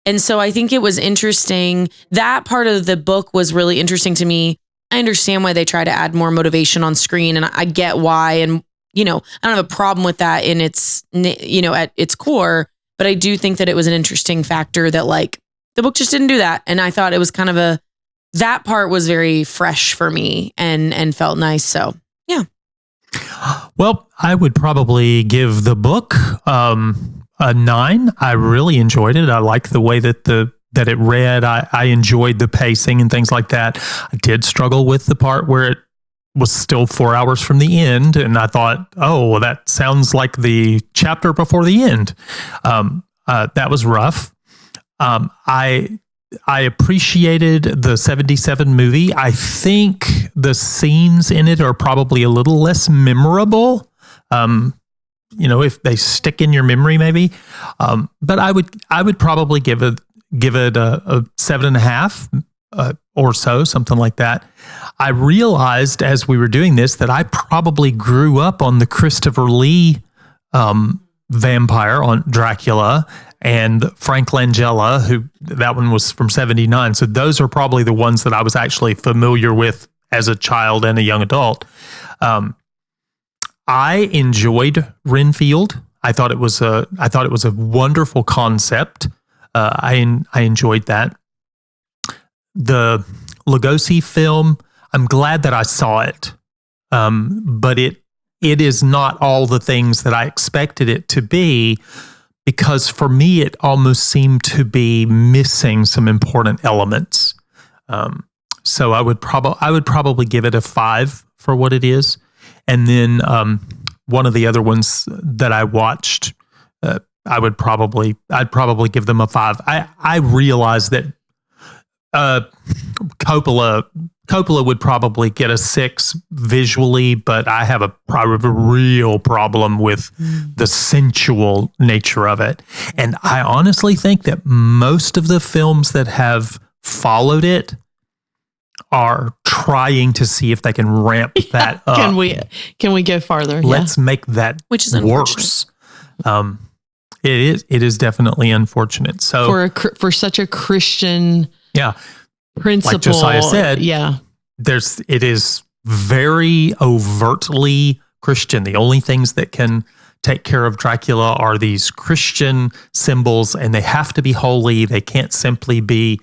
And so I think it was interesting. That part of the book was really interesting to me. I understand why they try to add more motivation on screen and I get why. And, I don't have a problem with that in its, at its core, but I do think that it was an interesting factor that the book just didn't do that. And I thought it was kind of that part was very fresh for me and felt nice. So, yeah. Well, I would probably give the book a 9. I really enjoyed it. I liked the way that it read. I enjoyed the pacing and things like that. I did struggle with the part where it was still 4 hours from the end. And I thought, oh, well, that sounds like the chapter before the end. That was rough. I appreciated the 77 movie. I think the scenes in it are probably a little less memorable. If they stick in your memory, maybe. But I would probably give it a 7.5 or so, something like that. I realized as we were doing this that I probably grew up on the Christopher Lee vampire on Dracula and Frank Langella, who that one was from 79. So those are probably the ones that I was actually familiar with as a child and a young adult. I enjoyed Renfield. I thought it was a wonderful concept. I enjoyed that. The Lugosi film, I'm glad that I saw it, but it is not all the things that I expected it to be, because for me it almost seemed to be missing some important elements. So I would probably give it a 5 for what it is. And then one of the other ones that I watched, I'd probably give them a 5. I realized that Coppola would probably get a 6 visually, but I have a real problem with the sensual nature of it. And I honestly think that most of the films that have followed it are trying to see if they can ramp that up. Can we go farther? Let's make that which is worse. It is definitely unfortunate. So for such a Christian principle, like Josiah said, it is very overtly Christian. The only things that can take care of Dracula are these Christian symbols, and they have to be holy. They can't simply be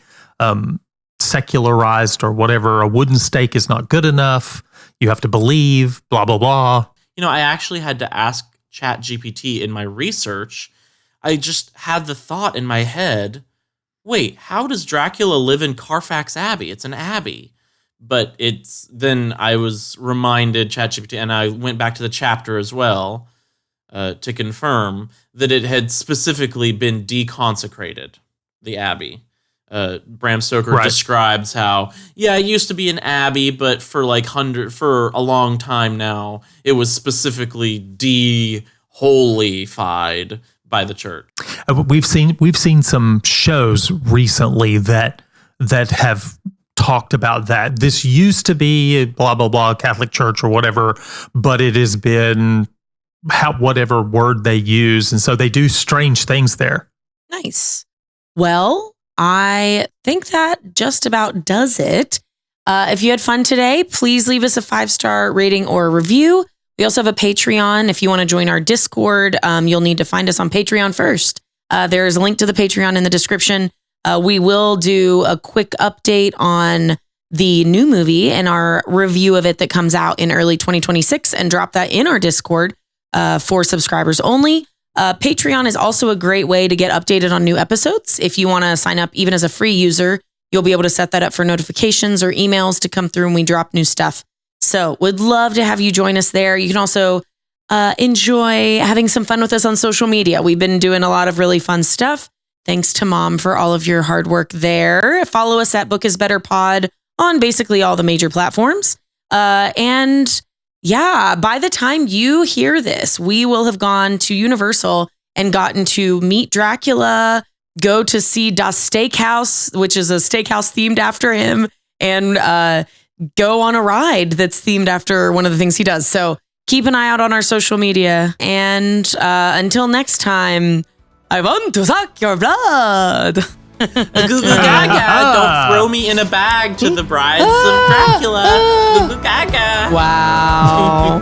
secularized or whatever. A wooden stake is not good enough. You have to believe, blah, blah, blah. I actually had to ask ChatGPT in my research. I just had the thought in my head, wait, how does Dracula live in Carfax Abbey? It's an abbey. But then I was reminded, ChatGPT, and I went back to the chapter as well to confirm that it had specifically been deconsecrated, the abbey. Bram Stoker describes how, it used to be an abbey, but for a long time now, it was specifically de-holified by the church. We've seen some shows recently that have talked about that. This used to be blah blah blah Catholic Church or whatever, but it has been whatever word they use, and so they do strange things there. Nice. Well, I think that just about does it. If you had fun today, please leave us a 5-star rating or review. We also have a Patreon. If you want to join our Discord, you'll need to find us on Patreon first. There's a link to the Patreon in the description. We will do a quick update on the new movie and our review of it that comes out in early 2026 and drop that in our Discord for subscribers only. Patreon is also a great way to get updated on new episodes. If you want to sign up even as a free user, you'll be able to set that up for notifications or emails to come through when we drop new stuff. So would love to have you join us there. You can also enjoy having some fun with us on social media. We've been doing a lot of really fun stuff. Thanks to Mom for all of your hard work there. Follow us at Book is Better Pod on basically all the major platforms. And by the time you hear this, we will have gone to Universal and gotten to meet Dracula, go to see Das Steakhouse, which is a steakhouse themed after him, and go on a ride that's themed after one of the things he does. So keep an eye out on our social media. And until next time, I want to suck your blood. Goo goo gaga. Don't throw me in a bag to the brides of Dracula. Goo goo gaga. Wow.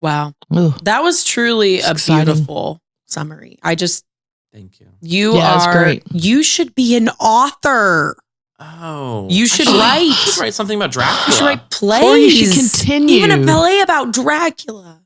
Wow. Ooh, That was truly a exciting. Beautiful summary. Thank you. It's great. You should be an author. Oh. You should I write. should write something about Dracula. You should write plays. Or you should continue. Even a play about Dracula.